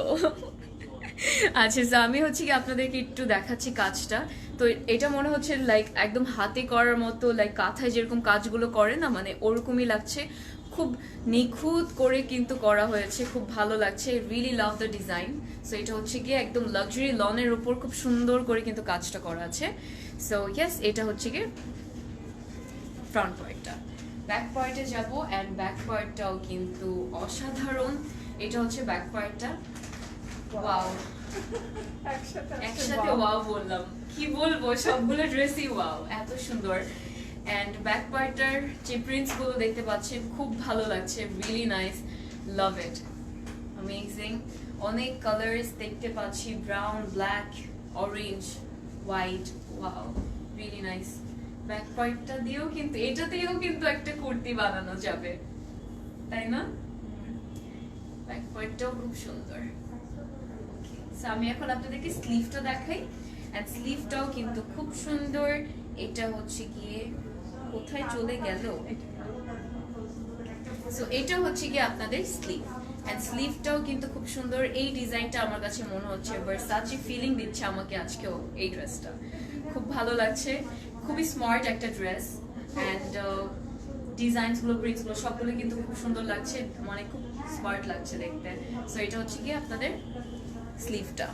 আচ্ছা তো আমি হচ্ছে কি আপনাদেরকে একটু দেখাচ্ছি কাজটা। তো এটা মনে হচ্ছে লাইক একদম হাতে করার মতো, লাইক কাঁথায় যেরকম কাজগুলো করে না, মানে ওরকমই লাগছে, খুব নিখুঁত করে কিন্তু করা হয়েছে, খুব ভালো লাগছে, really love the design. So এটা হচ্ছে গিয়ে একদম লাক্সারি লনের উপর খুব সুন্দর করে কিন্তু কাজটা করা আছে। সো ইয়েস, এটা হচ্ছে গিয়ে ফ্রন্ট পার্টটা। ব্যাক পার্টে যাব, অ্যান্ড ব্যাক পার্টটাও কিন্তু অসাধারণ। এটা হচ্ছে ব্যাক পার্টটা, ওয়াও, একসাথে ওয়াও বললাম, কি বলবো, সবগুলো ড্রেসই ওয়াও, এত সুন্দর। অ্যান্ড ব্যাক পার্টটার যে প্রিন্টস গুলো দেখতে পাচ্ছেন খুব ভালো লাগছে, রিয়েলি নাইস, লাভ ইট, অ্যামেজিং। অনেক কালার্স দেখতে পাচ্ছি, brown, black, orange, white, wow, really nice. Back পার্টটা দিয়েও কিন্তু, এটাতেও কিন্তু একটা কুর্তি বানানো যাবে, তাই না? ব্যাক পার্টটাও খুব সুন্দর। So, আমি এখন আপনাদেরকে স্লিভটা দেখাই, এন্ড স্লিভটাও কিন্তু খুব সুন্দর। এটা হচ্ছে গিয়ে কোথায় চলে গেল, সো এটা হচ্ছে গিয়ে আপনাদের স্লিভ, এন্ড স্লিভটাও কিন্তু খুব সুন্দর। এই ডিজাইনটা আমার কাছে মনে হচ্ছে ভার্সাচি ফিলিং দিচ্ছে আমাকে আজকেও, এই ড্রেসটা খুব ভালো লাগছে, খুবই স্মার্ট একটা ড্রেস, এন্ড ডিজাইনস গুলো, প্রিন্টস গুলো সবগুলো কিন্তু খুব সুন্দর লাগছে, মানে খুব স্মার্ট লাগছে দেখতে। সো এটা হচ্ছে গিয়ে আপনাদের স্লিভটা।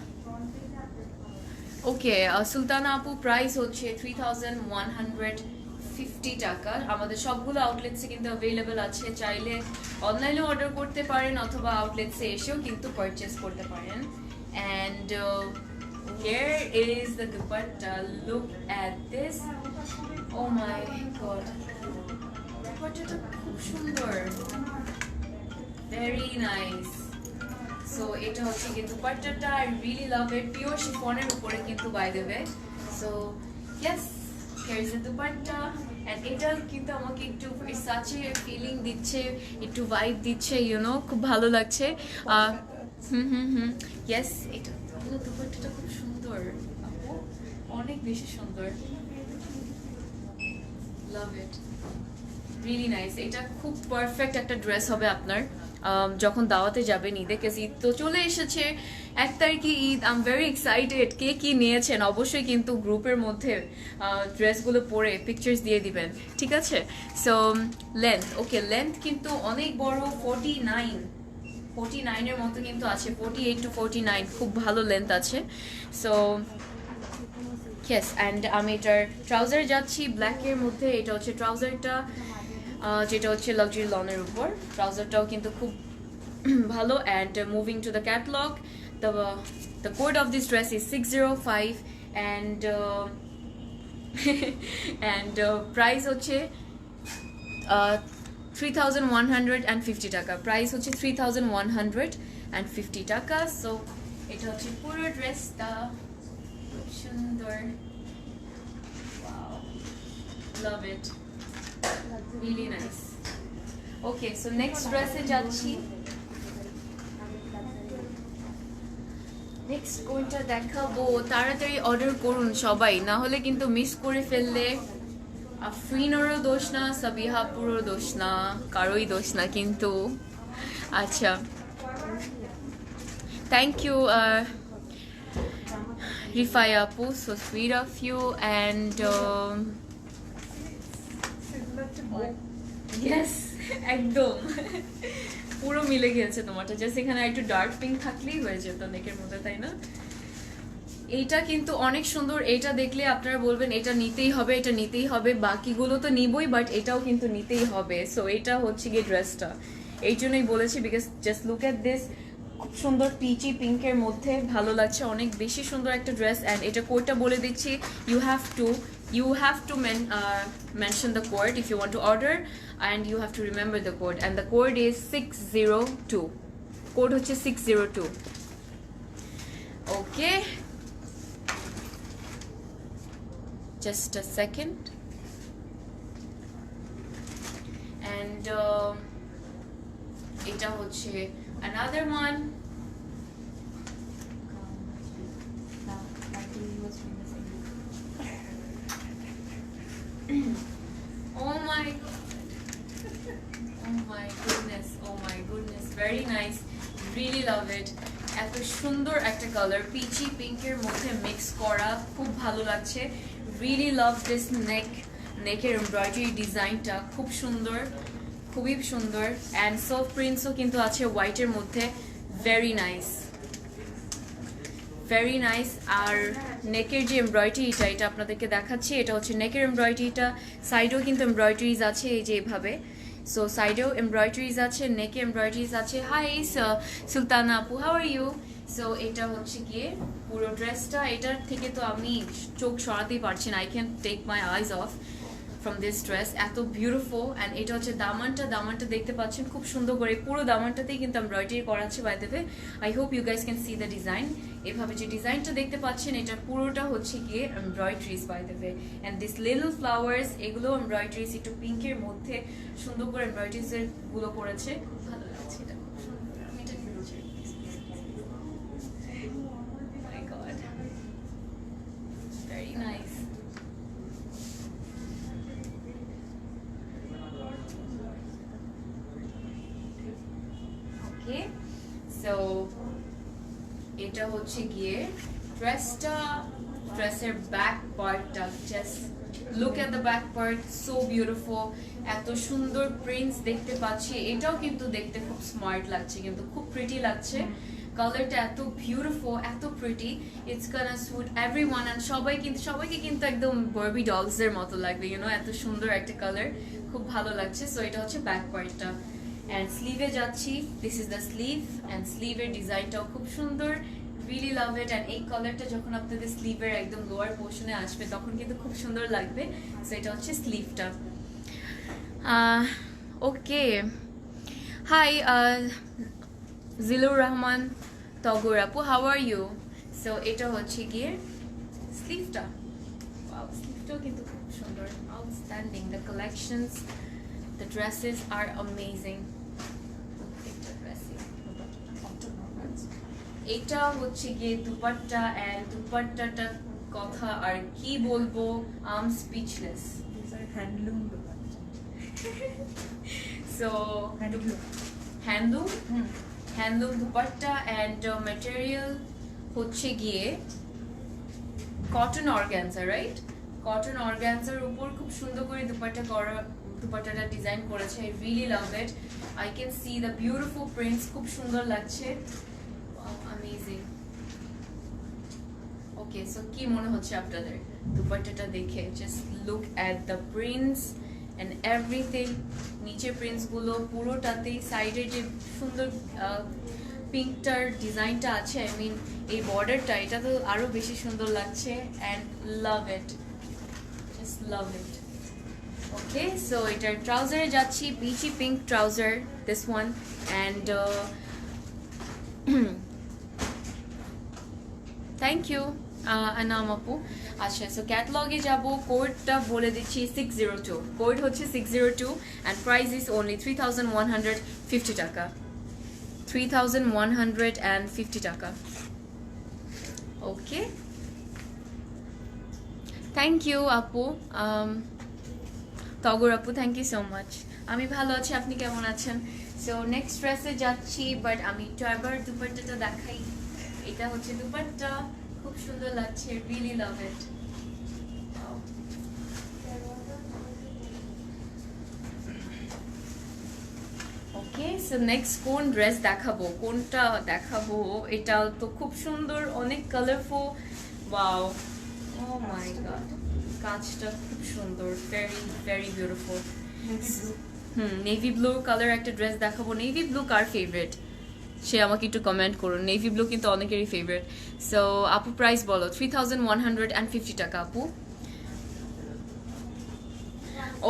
ওকে, সুলতানা আপু, প্রাইস হচ্ছে 3150 টাকা। আমাদের সবগুলো আউটলেটসে কিন্তু অ্যাভেলেবল আছে, চাইলে অনলাইনে অর্ডার করতে পারেন অথবা আউটলেটসে এসেও কিন্তু পারচেজ করতে পারেন। And here is the dupatta, look at this, oh my god, দুপাট্টাটা খুব সুন্দর, ভেরি নাইস। সো এটা হচ্ছে কি দুপাট্টাটা, I really love it, pure শিফনের উপরে কিন্তু by the way. So yes, here is the dupatta, and এটা কিন্তু আমাকে একটু সাচে ফিলিং দিচ্ছে, একটু ভাইব দিচ্ছে, ইউ নো, খুব ভালো লাগছে। ইয়েস, এটা দুপাট্টাটা খুব সুন্দর আপু, অনেক বেশি সুন্দর, লাভ ইট, রিয়েলি নাইস। এটা খুব পারফেক্ট একটা ড্রেস হবে আপনার যখন দাওয়াতে যাবেন ঈদে, কেস ঈদ তো চলে এসেছে, 1 তারিখে Eid. I am very excited, কে কি নিয়েছেন অবশ্যই কিন্তু গ্রুপের মধ্যে ড্রেসগুলো পরে পিকচার্স দিয়ে দিবেন, ঠিক আছে? সো লেন্থ, ওকে, লেন্থ কিন্তু অনেক বড়, 49 এর মতো কিন্তু আছে, 48 to 49, খুব ভালো লেন্থ আছে। সো ইয়েস, অ্যান্ড আমি এটার ট্রাউজার যাচ্ছি ব্ল্যাকের মধ্যে। এটা হচ্ছে ট্রাউজারটা, যেটা হচ্ছে লাক্সারি লনের উপর, ট্রাউজারটাও কিন্তু খুব ভালো। And moving to the catalogue, the code of this dress is 605, and and price হচ্ছে 3150 টাকা, প্রাইস হচ্ছে 3150 টাকা। সো এটা হচ্ছে পুরো ড্রেসটা, খুব সুন্দর, ওয়াও, লাভ ইট, রিয়েলি নাইস। ওকে, সো নেক্সট ড্রেসে যাচ্ছি। নেক্সট কোনটা দেখাবো, তাড়াতাড়ি অর্ডার করুন সবাই, না হলে কিন্তু মিস করে ফেললে আফরিনেরও দোষ না, সাবিহাপুরও দোষ না, কারোই দোষ না কিন্তু। আচ্ছা, থ্যাংক ইউ রিফায়া আপু, so sweet of you. And yes, একদম পুরো মিলে গিয়েছে তোমারটা, জাস্ট এখানে একটু ডার্ক পিঙ্ক থাকলেই হয়ে যেত নেকের মধ্যে, তাই না? এইটা কিন্তু অনেক সুন্দর, এটা দেখলে আপনারা বলবেন এটা নিতেই হবে, এটা নিতেই হবে, বাকিগুলো তো নিবই বাট এটাও কিন্তু নিতেই হবে। সো এটা হচ্ছে গিয়ে ড্রেসটা, এই জন্যই বলেছি, because just look at this, খুব সুন্দর পিচি পিঙ্কের মধ্যে, ভালো লাগছে, অনেক বেশি সুন্দর একটা ড্রেস। অ্যান্ড এটা কোডটা বলে দিচ্ছি, you have to mention the code if you want to order, and you have to remember the code, and the code is 602, code হচ্ছে 602। okay, just a second, and এটা হচ্ছে another one. Oh my god. Oh my goodness. Oh my goodness. Very nice. Really love it. এত সুন্দর একটা colour peachy পিঙ্কের মধ্যে mix করা খুব ভালো লাগছে রিয়েলি লাভ দিস নেকের এমব্রয়ডারি ডিজাইনটা খুব সুন্দর খুবই সুন্দর অ্যান্ড সফট প্রিন্টসও কিন্তু আছে হোয়াইটের মধ্যে ভেরি নাইস আর নেকের যে এমব্রয়ডারিটা এটা আপনাদেরকে দেখাচ্ছি এটা হচ্ছে নেকের এমব্রয়ডারিটা সাইডেও কিন্তু এমব্রয়ডারিজ আছে এই যে এইভাবে সো সাইডেও এমব্রয়ডারিজ আছে নেকে এমব্রয়ডারিজ আছে হাই সুলতানা আপু হাউ আর ইউ সো এটা হচ্ছে গিয়ে পুরো ড্রেসটা এটার থেকে তো আমি চোখ সরাতেই পারছি না I can take my eyes off from this dress এত বিউটিফুল অ্যান্ড এটা হচ্ছে দামানটা দেখতে পাচ্ছেন খুব সুন্দর করে পুরো দামানটাতেই কিন্তু এমব্রয়ডারি করা আছে by the way I hope you guys can see the design এভাবে যে ডিজাইনটা দেখতে পাচ্ছেন এটা পুরোটা হচ্ছে গিয়ে embroideries by the way and this little flowers এগুলো এমব্রয়ডারিজ একটু পিঙ্কের মধ্যে সুন্দর করে এমব্রয়ডারিজ গুলো করেছে ভালো লাগছে এটা খুব সুন্দর আমি এটা কিনেছি my god very nice Okay, so এটা হচ্ছে গিয়ে ড্রেসের ব্যাক পার্টটা just look at the back part so beautiful এত সুন্দর প্রিন্টস দেখতে পাচ্ছি এটাও কিন্তু দেখতে খুব স্মার্ট লাগছে কিন্তু খুব প্রিটি লাগছে কালারটা এত বিউটিফুল এত pretty it's gonna suit everyone and সবাইকে কিন্তু একদম বারবি ডলস এর মতো লাগবে ইউ নো এত সুন্দর একটা কালার খুব ভালো লাগছে সো এটা হচ্ছে ব্যাক পার্টটা and sleeve যাচ্ছি this is the sleeve and sleeve এর ডিজাইনটাও খুব সুন্দর really love it and এই কালারটা যখন আপনাদের স্লিভের একদম লোয়ার পোর্শনে আসবে তখন কিন্তু খুব সুন্দর লাগবে সো এটা হচ্ছে স্লিভটা ওকে হাই জিলুর রহমান তগর আপু হাউ আর ইউ সো এটা হচ্ছে গিয়ে স্লিভটা ওয়াও স্লিভটাও কিন্তু খুব সুন্দর outstanding the collections the dresses are amazing এটা হচ্ছে গিয়ে দুপাট্টা এন্ড দুপাট্টাটা কথা আর কি বলবো am speechless so handloom dupatta and material হচ্ছে গিয়ে কটন অর্গানজা রাইট কটন অর্গানজার উপর খুব সুন্দর করে দুপাট্টাটা ডিজাইন করেছে I really love it I can see the beautiful prints খুব সুন্দর লাগছে অ্যামেজিং ওকে সো কি মনে হচ্ছে আপনাদের দুপাট্টাটা দেখে just look at the prints and everything নিচের প্রিন্টস গুলো পুরোটাতেই সাইডে যে সুন্দর পিঙ্কটার ডিজাইনটা আছে আই মিন এই বর্ডারটা এটা তো আরো বেশি সুন্দর লাগছে and love it just love it okay so এটার ট্রাউজারে যাচ্ছি beachy pink trouser this one and thank you Anam আপু আচ্ছা সো ক্যাটালগে যাব কোডটা বলে দিচ্ছি 602 কোড হচ্ছে 602 and price is only 3150 টাকা 3150 টাকা okay thank you আপু তগর আপু থ্যাংক ইউ সো মাচ আমি ভালো আছি আপনি কেমন আছেন সো নেক্সট ড্রেসে যাচ্ছি বাট আমি একটু আবার দুপাট্টাটা দেখাই এটা হচ্ছে দুপাট্টা খুব সুন্দর লাগছে রিয়েলি লাভ ইট ওকে সো নেক্সট কোন ড্রেস দেখাবো কোনটা দেখাবো এটা তো খুব সুন্দর অনেক colourful wow oh my god কাজটা খুব সুন্দর very very beautiful navy blue colour একটা ড্রেস দেখাবো নেভি ব্লু কার ফেভারিট সে আমাকে একটু কমেন্ট করুন নেভি ব্লু কিন্তু অনেকেরই ফেভারিট সো আপু প্রাইস বলো 3150 টাকা আপু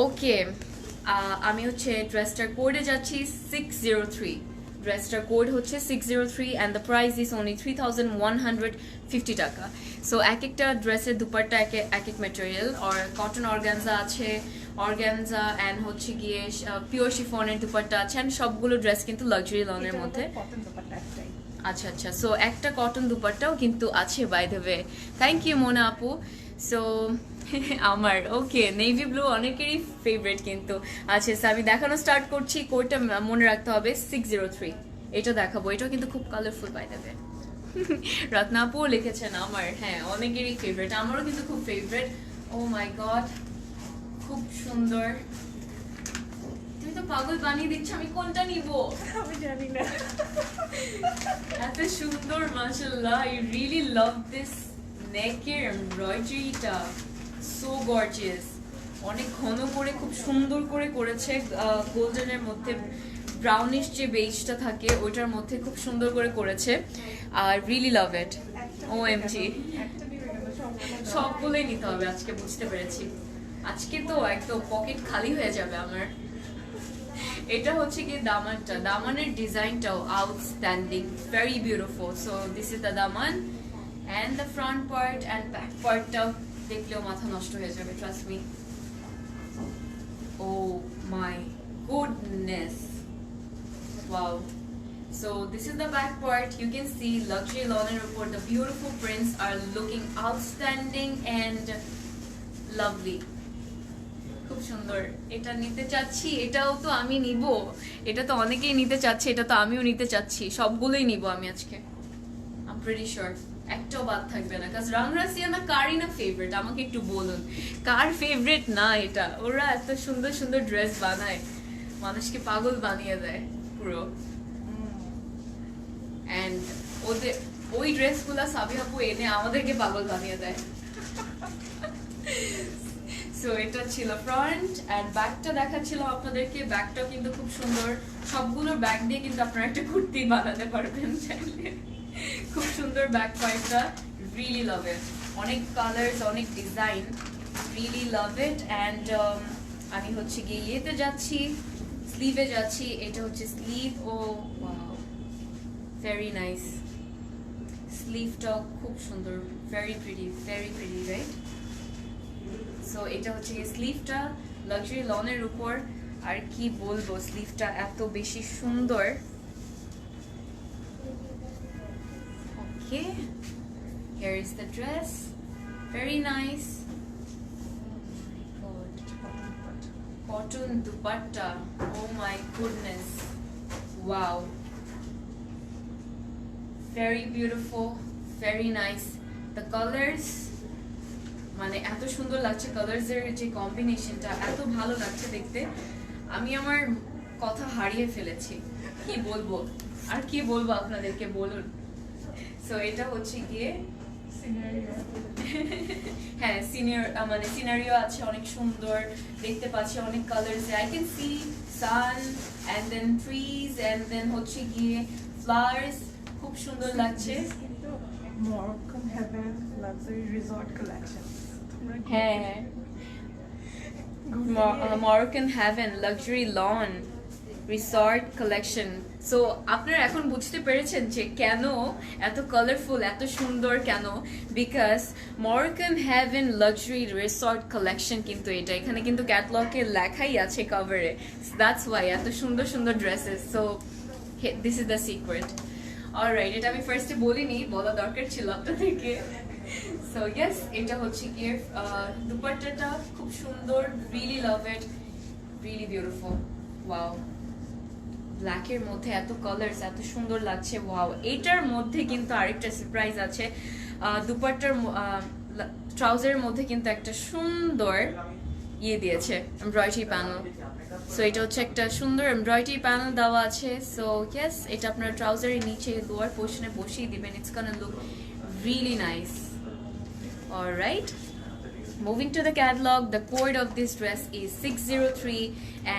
ওকে আমি হচ্ছে ড্রেসটার কোডে যাচ্ছি 603 ড্রেসটার কোড হচ্ছে 603 and the price is only 3150 টাকা সো এক একটা ড্রেসের দুপাট্টা এক এক ম্যাটেরিয়াল আর কটন অর্গানজা আছে অর্গানজা অ্যান্ড হচ্ছে গিয়ে পিওর শিফনের দুপাট্টা আছে অ্যান্ড সবগুলো ড্রেস কিন্তু লাক্সারি লনের মধ্যে।
কটন দোপাট্টা একটাই।
আচ্ছা আচ্ছা, সো একটা কটন দুপাট্টাও কিন্তু আছে by the way. Thank you Mona আপু। সো আমার ওকে নেভি ব্লু অনেকেরই ফেভারিট কিন্তু। আচ্ছা সো আমি দেখানো স্টার্ট করছি। কোডটা মনে রাখতে হবে 603। এটা দেখাবো, এটাও কিন্তু খুব colourful by the way. Ratna আপুও লিখেছেন আমার, হ্যাঁ অনেকেরই ফেভারিট, আমারও কিন্তু খুব ফেভারিট। ও মাই গড খুব সুন্দর। তুমি তো পাগল বানিয়ে দিচ্ছ, আমি কোনটা নিব?
আমি জানি না।
এত সুন্দর মাশাআল্লাহ, আই রিয়েলি লাভ দিস নেকের এমব্রয়ডারিটা, সো গর্জিয়াস। অনেক ঘন করে খুব সুন্দর করে করেছে, গোল্ডেনের মধ্যে ব্রাউনিশ যে বেজটা থাকে ওইটার মধ্যে খুব সুন্দর করে করেছে। Are really love it. OMG,
একটা নিয়ে গেল সবগুলো।
সবগুলোই নিতে হবে আজকে, বুঝতে পেরেছি। আজকে তো একদম পকেট খালি হয়ে যাবে আমার। এটা হচ্ছে কি দামানটা, দামানের ডিজাইনটাও outstanding, very beautiful. So this is the দামান and the front part and back পার্টটাও দেখলেও মাথা নষ্ট হয়ে যাবে, trust me. Oh my goodness, wow. So this is the back part. You can see luxury linen report. The beautiful prints are looking outstanding and lovely. খুব সুন্দর, এটা নিতে চাচ্ছি। এটাও তো আমি নিব, এটা তো অনেকেই নিতে চাচ্ছে, এটা তো আমিও নিতে চাচ্ছি। সবগুলোই নিব আমি আজকে, আই এম প্রিটি শিওর একটাও বাদ থাকবে না। কাজ রাংরাসিয়ানা কারই না ফেভারিট, আমাকে একটু বলুন কার ফেভারিট না এটা? ওরা এত সুন্দর সুন্দর ড্রেস বানায়, মানুষকে পাগল বানিয়ে দেয় পুরো। অ্যান্ড ওদের ওই ড্রেসগুলো সাবি আপু এনে আমাদেরকে পাগল বানিয়ে দেয়। সো এটা ছিল ফ্রন্ট অ্যান্ড ব্যাকটা দেখাচ্ছিল আপনাদেরকে। ব্যাকটাও কিন্তু খুব সুন্দর, সবগুলোর ব্যাক দিয়ে কিন্তু আপনারা একটা কুর্তি বানাতে পারবেন চাইলে। খুব সুন্দর ব্যাক পার্টটা, রিয়েলি লাভ ইট। অনেক কালার্স, অনেক design, really love it. And আমি হচ্ছে গিয়ে ইয়েতে যাচ্ছি, স্লিভে যাচ্ছি। এটা হচ্ছে স্লিভ। ও ভেরি নাইস, স্লিভটাও খুব সুন্দর, ভেরি প্রিটি, রাইট? সো এটা হচ্ছে স্লিভটা লাক্সারি লনের উপর। আর কি বলবো, স্লিভটা এত বেশি সুন্দর। Okay, here is the dress, very nice. Cotton dupatta, oh my goodness, wow, very beautiful, very nice. The colors, মানে এত সুন্দর লাগছে, কালার্স এর যে কম্বিনেশনটা এত ভালো লাগছে দেখতে। আমি আমার কথা হারিয়ে ফেলেছি, কি বলবো আর কি বলবো আপনাদেরকে, বলুন। সো এটা হচ্ছে গিয়ে হ্যাঁ সিনিয়র, মানে সিনারিও আছে অনেক সুন্দর দেখতে পাচ্ছি, অনেক colours. I can see sun and then trees and then হচ্ছে গিয়ে ফ্লাওয়ার্স, খুব সুন্দর লাগছে।
কিন্তু Moroccan heaven luxury resort collection.
হ্যাঁ, Moroccan haven luxury lawn resort collection. So আপনারা এখন বুঝতে পেরেছেন যে কেন এত কালারফুল, এত সুন্দর কেন, because Moroccan haven luxury resort collection. কিন্তু এটা এখানে কিন্তু ক্যাটালগে লেখাই আছে কভারে, দ্যাটস ওয়াই এত সুন্দর সুন্দর dresses. So this is the secret. Alright, এটা আমি ফার্স্টে বলিনি, বলা দরকার ছিল আপনাদেরকে। সো ইয়েস, এটা হচ্ছে গিয়ে দুপাট্টাটা খুব সুন্দর, রিয়েলি লাভ ইট, রিয়েলি বিউটিফুল, ওয়াও। ব্ল্যাকের মধ্যে এত কালার্স, এত সুন্দর লাগছে, ওয়াও। এটার মধ্যে কিন্তু আরেকটা সারপ্রাইজ আছে, দুপাট্টার ট্রাউজারের মধ্যে কিন্তু একটা সুন্দর ইয়ে দিয়েছে, এমব্রয়ডারি প্যানেল। সো এটা হচ্ছে একটা সুন্দর এমব্রয়ডারি প্যানেল দেওয়া আছে। সো ইয়েস, এটা আপনার ট্রাউজারের নিচে লোয়ার পোর্শনে বসিয়ে দিবেন, it's gonna look really nice. Alright, moving to the catalog, the code of this dress is 603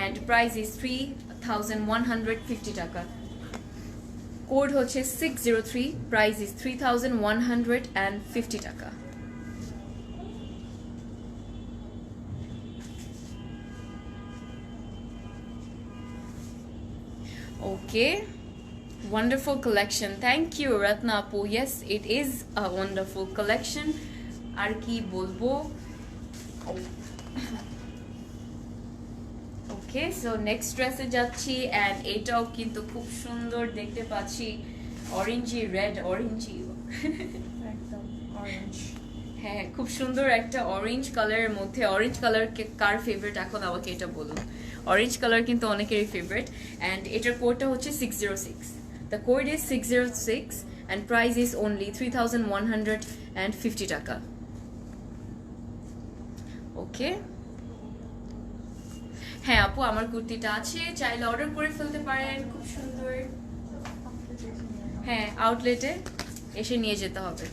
and price is 3150 টাকা। কোড হচ্ছে 603, প্রাইস is 3150 টাকা। Okay, wonderful collection. Thank you, Ratna Apu. Yes, it is a wonderful collection. আর কি বলবো, ওকে, so next ড্রেসে যাচ্ছি and এটাও কিন্তু খুব সুন্দর দেখতে পাচ্ছি, অরেঞ্জি রেড অরেঞ্জি
একদম অরেঞ্জ।
হ্যাঁ, খুব সুন্দর একটা অরেঞ্জ কালারের মধ্যে। অরেঞ্জ কালার কার ফেভারিট এখন আমাকে এটা বলুন। অরেঞ্জ কালার কিন্তু অনেকেরই ফেভারিট অ্যান্ড এটার কোডটা হচ্ছে 606। The code is 606 and price is only 3150 টাকা। ওকে, হ্যাঁ আপু, আমার কুর্তিটা আছে, চাইলে অর্ডার করে ফেলতে পারেন। খুব সুন্দর। হ্যাঁ, আউটলেটে এসে নিয়ে যেতে হবে।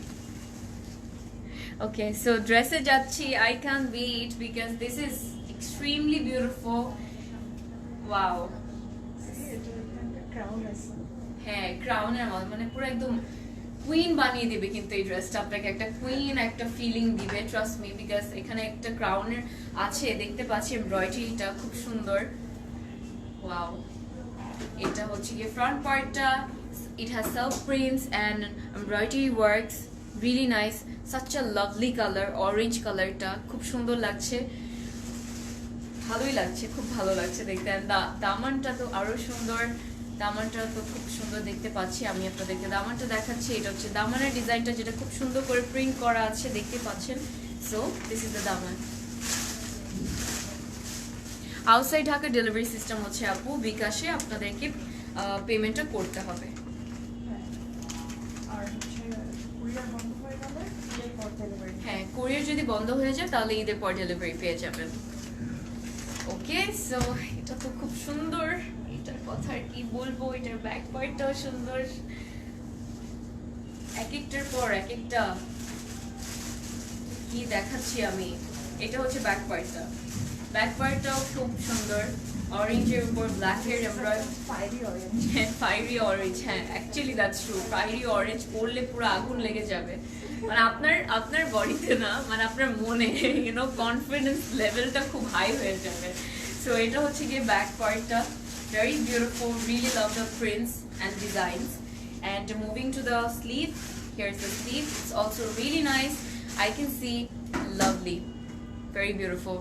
ওকে, সো ড্রেসে যাচ্ছি। I can wait because this is extremely beautiful. Wow,
crown আছে।
হ্যাঁ, ক্রাউনের মানে পুরো একদম কুইন বানিয়ে দিবে কিন্তু এই ড্রেসটা আপনাকে, একটা কুইন একটা ফিলিং দিবে, ট্রাস্ট মি, বিকজ এখানে একটা ক্রাউনের আছে, দেখতে পাচ্ছি এমব্রয়ডারিটা খুব সুন্দর। ওয়াও, এটা হচ্ছে গিয়ে ফ্রন্ট পার্টটা, it has self prints and embroidery works, really nice, such a lovely colour, orange কালারটা খুব সুন্দর লাগছে, ভালোই লাগছে, খুব ভালো লাগছে দেখতে। দামানটা তো আরো সুন্দর, দামানটা তো খুব সুন্দর দেখতে পাচ্ছি। আমি আপনাদেরকে দামানটা দেখাচ্ছি। এটা হচ্ছে দামানের ডিজাইনটা, যেটা খুব সুন্দর করে প্রিন্ট করা আছে, দেখতে পাচ্ছেন। So this is the Daman. Outside Dhaka delivery system হচ্ছে আপু বিকাশে আপনাদেরকে পেমেন্টটা করতে হবে।
হ্যাঁ, আর হচ্ছে কুরিয়ার বন্ধ হয়ে গেলে এরপর ডেলিভারি।
হ্যাঁ, কোরিয়ার যদি বন্ধ হয়ে যায় তাহলে ঈদের পর ডেলিভারি পেয়ে যাবেন। ওকে, সো এটা তো খুব সুন্দর, এটার কথা আর কি বলবো, এটার ব্যাক পার্টটাও সুন্দর, এক একটার পর এক একটা কি দেখাচ্ছি আমি। এটা হচ্ছে ব্যাক পার্টটা, ব্যাক পার্টটাও খুব সুন্দর, অরেঞ্জের উপর ব্ল্যাকের এমব্রয়ডারি,
ফায়ারি অরেঞ্জ।
হ্যাঁ ফায়ারি অরেঞ্জ, হ্যাঁ actually that's true, fiery orange পরলে পুরো আগুন লেগে যাবে, মানে আপনার বডিতে না, মানে আপনার মনে কনফিডেন্স লেভেলটা খুব হাই হয়ে যাবে। সো এটা হচ্ছে গিয়ে ব্যাক পার্টটা, very beautiful, really love the prints and designs. And moving to the sleeve, here's the sleeve, it's also really nice, I can see, lovely, very beautiful.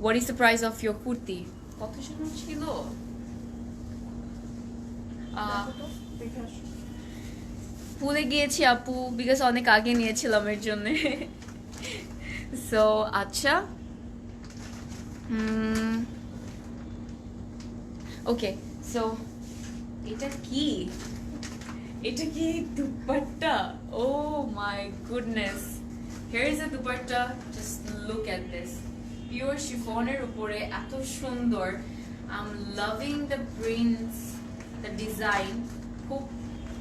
What is the price of your kurti? কত জন ছিল?
বিকাশ
ভুলে গিয়েছি আপু, because অনেক আগে নিয়েছিলাম এর জন্য। সো আচ্ছা, ওকে, সো এটা কি, এটা কি dupatta? Oh my goodness, here is a dupatta, just look at this, pure শিফনের উপরে এত সুন্দর, I am loving the prints, the design, খুব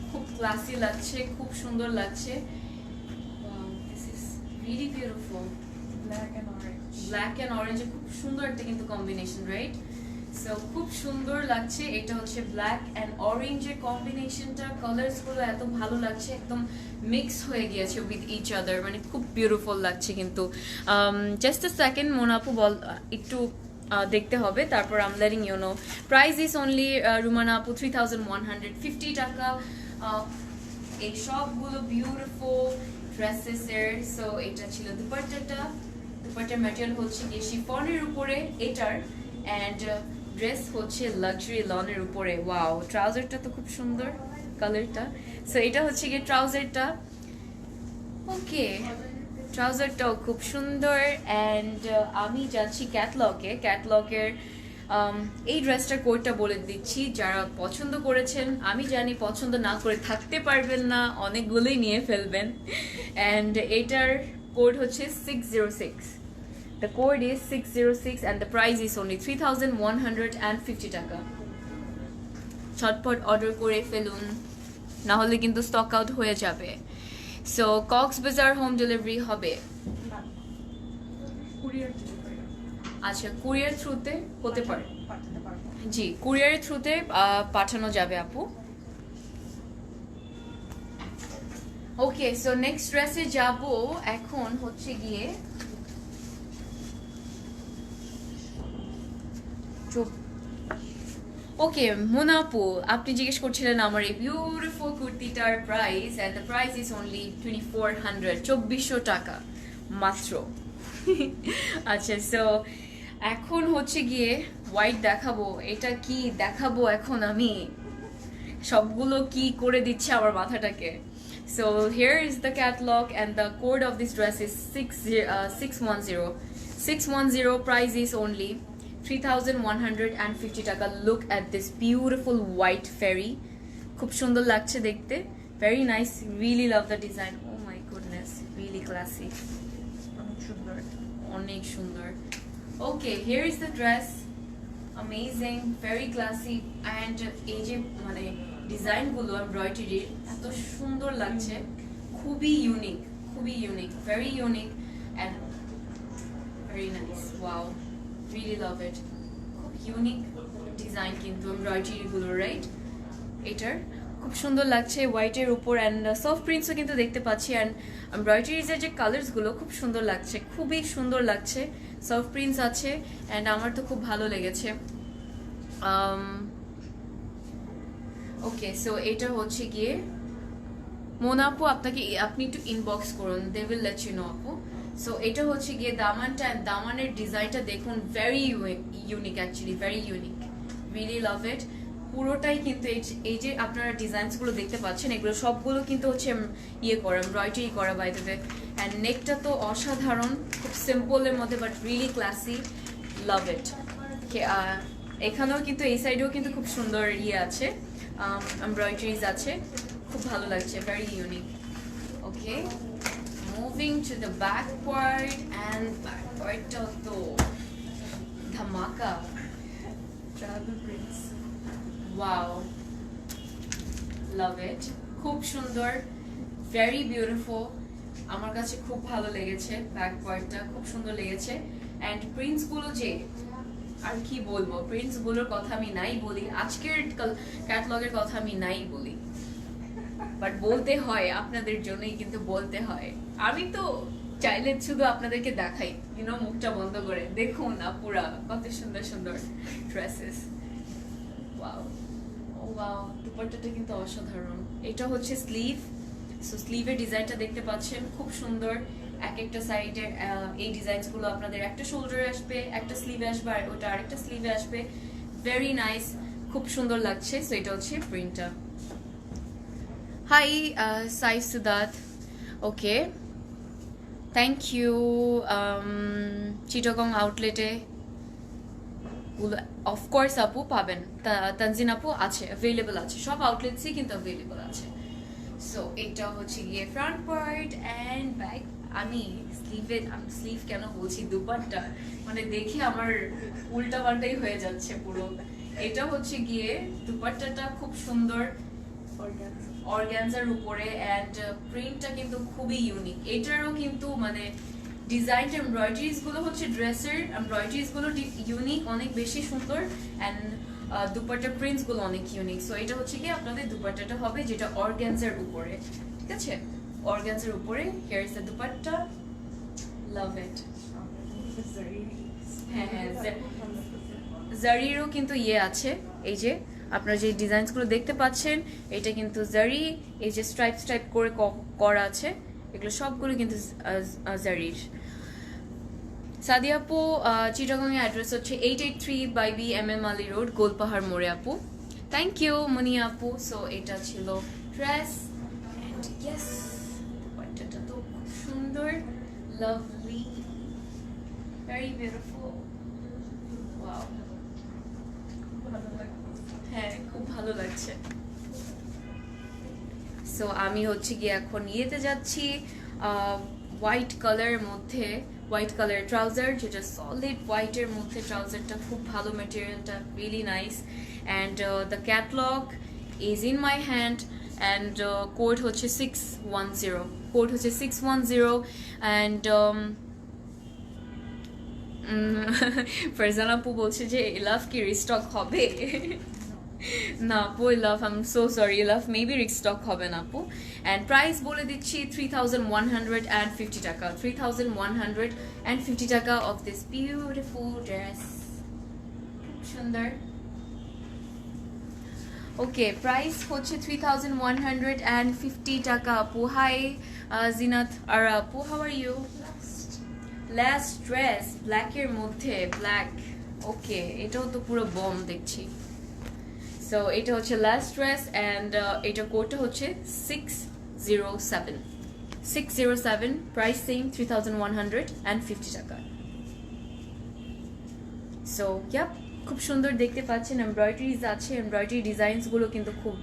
খুব ক্লাসি লাগছে, খুব সুন্দর লাগছে। This is really beautiful,
black and orange.
Black and অরেঞ্জে খুব সুন্দর একটা কিন্তু কম্বিনেশন, রাইট? সো খুব সুন্দর লাগছে। এটা হচ্ছে ব্ল্যাক অ্যান্ড অরেঞ্জের কম্বিনেশনটা, কালার্সগুলো এত ভালো লাগছে, একদম মিক্স হয়ে গিয়েছে উইথ ইচ আদার, মানে খুব বিউটিফুল লাগছে কিন্তু। জাস্ট আ সেকেন্ড, মোনাপু বল, একটু দেখতে হবে, তারপর I'm letting you know. Price is only Rumana আপু 3150 টাকা। এই সবগুলো বিউটিফুল ড্রেসেসের। সো এটা ছিল দুপাট্টাটা, দুপাট্টার ম্যাটেরিয়াল হচ্ছে গিয়ে শিফনের উপরে এটার, অ্যান্ড ড্রেস হচ্ছে লাক্সারি লনের উপরে। ওয়াও, ট্রাউজারটা তো খুব সুন্দর কালারটা। সো এটা হচ্ছে গিয়ে ট্রাউজারটা। ওকে, ট্রাউজারটাও খুব সুন্দর। অ্যান্ড আমি যাচ্ছি ক্যাটলগের এই ড্রেসটার কোডটা বলে দিচ্ছি, যারা পছন্দ করেছেন, আমি জানি পছন্দ না করে থাকতে পারবেন না, অনেকগুলোই নিয়ে ফেলবেন। অ্যান্ড এটার কোড হচ্ছে 606, the code is 606 and the price is only 3150 টাকা। ঝটপট অর্ডার করে ফেলুন, না হলে কিন্তু স্টক আউট হয়ে যাবে। সো কক্সবাজার হোম ডেলিভারি হবে?
না, কুরিয়ার ডেলিভারি।
আচ্ছা, কুরিয়ার থ্রুতে হতে পারে,
পাঠাতে পারবো।
জি কুরিয়ারের থ্রুতে পাঠানো যাবে আপু। ওকে, সো নেক্সট ড্রেসে যাব। এখন হচ্ছে গিয়ে ওকে মোনা আপু, আপনি জিজ্ঞেস করছিলেন আমার এই বিউটিফুল কুর্তিটার price, and the price is only 2400 টাকা মাত্র। আচ্ছা, সো এখন হচ্ছে গিয়ে হোয়াইট দেখাবো। এটা কি দেখাবো এখন আমি, সবগুলো কি করে দিচ্ছে আমার মাথাটাকে। So here is the catalog and the code of this dress is 610 price is only 3,150 টাকা. Look at this beautiful white fairy, খুব সুন্দর লাগছে দেখতে, very nice, really love the design. Oh my goodness, really classy,
অনেক সুন্দর।
অনেক সুন্দর. Okay, here is the dress, amazing, very classy, and এই যে মানে ডিজাইনগুলো এমব্রয়ডারির এত সুন্দর লাগছে, খুবই unique, very unique and very nice. Wow, really love it. খুব ইউনিক ডিজাইন কিন্তু এমব্রয়ডারিগুলো, রাইট? এটার খুব সুন্দর লাগছে হোয়াইটের উপর, অ্যান্ড সফট প্রিন্টসও কিন্তু দেখতে পাচ্ছি, অ্যান্ড এমব্রয়ডারিজের যে কালার্সগুলো খুব সুন্দর লাগছে, খুবই সুন্দর লাগছে, সফট প্রিন্টস আছে, অ্যান্ড আমার তো খুব ভালো লেগেছে। ওকে, সো এটা হচ্ছে গিয়ে মোনা আপু, আপনি একটু ইনবক্স করুন, they will let you know আপু। সো এটা হচ্ছে গিয়ে দামানটা, অ্যান্ড দামানের ডিজাইনটা দেখুন, very unique, actually very unique, really love it. পুরোটাই কিন্তু এই যে আপনারা ডিজাইনসগুলো দেখতে পাচ্ছেন, এগুলো সবগুলো কিন্তু হচ্ছে ইয়ে করা, এমব্রয়ডারি করা বাই দ্য ওয়ে, অ্যান্ড নেকটা তো অসাধারণ, খুব সিম্পলের মধ্যে বাট রিয়েলি ক্লাসি, লাভ ইট। এখানেও কিন্তু এই সাইডেও কিন্তু খুব সুন্দর ইয়ে আছে, এমব্রয়ডারিজ আছে, খুব ভালো লাগছে, very unique. Okay, moving to the back part, and back পার্টটাও তো ধামাকা,
travel prints.
Wow, love it, খুব সুন্দর, ভেরি বিউটিফুল, আমার কাছে খুব ভালো লেগেছে, ব্যাক পার্টটা খুব সুন্দর লেগেছে, অ্যান্ড প্রিন্টসগুলো যে আর কি বলবো, প্রিন্টসগুলোর কথা আমি নাই বলি, আজকের ক্যাটালগের কথা আমি নাই বলি, বাট বলতে হয়, আপনাদের জন্যই কিন্তু বলতে হয়। আমি তো চাইলে শুধু আপনাদেরকে দেখাই, মুখটা বন্ধ করে দেখুন আপুরা কত সুন্দর সুন্দর ড্রেসেস। ওয়াও, ও ওয়াও, দুপাট্টাটা কিন্তু অসাধারণ। এটা হচ্ছে স্লিভ, সো স্লিভের ডিজাইনটা দেখতে পাচ্ছেন, খুব সুন্দর, এক একটা সাইডে এই ডিজাইনসগুলো আপনাদের একটা শোল্ডারে আসবে, একটা স্লিভে আসবে, আর ওটা আরেকটা স্লিভে আসবে, ভেরি নাইস, খুব সুন্দর লাগছে। সো এটা হচ্ছে প্রিন্টটা। Hi Saif Sudat, okay, thank you. Chittagong আউটলেটে অফকোর্স আপু পাবেন, তানজিন আপু আছে, অ্যাভেলেবল আছে, সব আউটলেটসই কিন্তু অ্যাভেলেবল আছে। সো এটা হচ্ছে গিয়ে ফ্রন্ট পার্ট অ্যান্ড ব্যাক। আমি স্লিভ কেন বলছি, দুপাট্টা মানে দেখে আমার উল্টা পাল্টাই হয়ে যাচ্ছে পুরো। এটা হচ্ছে গিয়ে দুপাট্টাটা খুব সুন্দর, অর্গানজার উপরে, অ্যান্ড প্রিন্টটা কিন্তু খুবই ইউনিক। এটারও কিন্তু মানে ডিজাইন এমব্রয়ডারিজ গুলো হচ্ছে ড্রেসের এমব্রয়ডারিজ গুলো ইউনিক, অনেক বেশি সুন্দর, অ্যান্ড দুপাট্টা প্রিন্টস গুলো অনেক ইউনিক। সো এটা হচ্ছে কি আপনাদের দুপাট্টাটা হবে যেটা অর্গানজার উপরে, ঠিক আছে, অর্গানজার উপরে। হিয়ার ইজ দ্য দুপাট্টা, লাভ ইট। হ্যাঁ হ্যাঁ, জারিরও কিন্তু ইয়ে আছে, এই যে আপনারা যে ডিজাইনসগুলো দেখতে পাচ্ছেন, এটা কিন্তু জারি, এই যে স্ট্রাইপ স্ট্রাইপ করে করা আছে, এগুলো সবগুলো কিন্তু জারির। সাদিয়া আপু, চিটাগং এর অ্যাড্রেস হচ্ছে 883/B MM Ali road, Golpahar মোড়ে আপু। থ্যাংক ইউ মনিয়া আপু। সো এটা ছিল ড্রেস, এন্ড ইয়েস, দুপাট্টাটা তো খুব সুন্দর, লাভলি, ভেরি বিউটিফুল, ওয়াও, হ্যাঁ খুব ভালো লাগছে। সো আমি হচ্ছে গিয়ে এখন ইয়েতে যাচ্ছি, হোয়াইট কালারের মধ্যে, হোয়াইট কালারের ট্রাউজার, যেটা সলিড হোয়াইটের মধ্যে, ট্রাউজারটা খুব ভালো, ম্যাটেরিয়ালটা really nice, and the catalogue is in my hand, and code হচ্ছে 610, কোড হচ্ছে 610, অ্যান্ড ফারজানা আপু বলছে যে লাভ কি রিস্টক হবে? না আপু, love, I am so sorry, love maybe restock হবে না আপু। অ্যান্ড প্রাইস বলে দিচ্ছি 3,150 টাকা, 3,150 টাকা অফ দিস বিউটিফুল ড্রেস, খুব সুন্দর। ওকে, প্রাইস হচ্ছে 3,150 টাকা আপু। হাই জিনাত আর আপু, how are you? Last dress ব্ল্যাকের মধ্যে ব্ল্যাক, ওকে এটাও তো পুরো বম দেখছি। সো এটা হচ্ছে লাস্ট ড্রেস অ্যান্ড এটা কোডটা হচ্ছে 607 607, প্রাইস সেম 3150 টাকা। সো ইয়াপ, খুব সুন্দর দেখতে পাচ্ছেন, এমব্রয়ডারিজ আছে, এমব্রয়ডারি ডিজাইনসগুলো কিন্তু খুব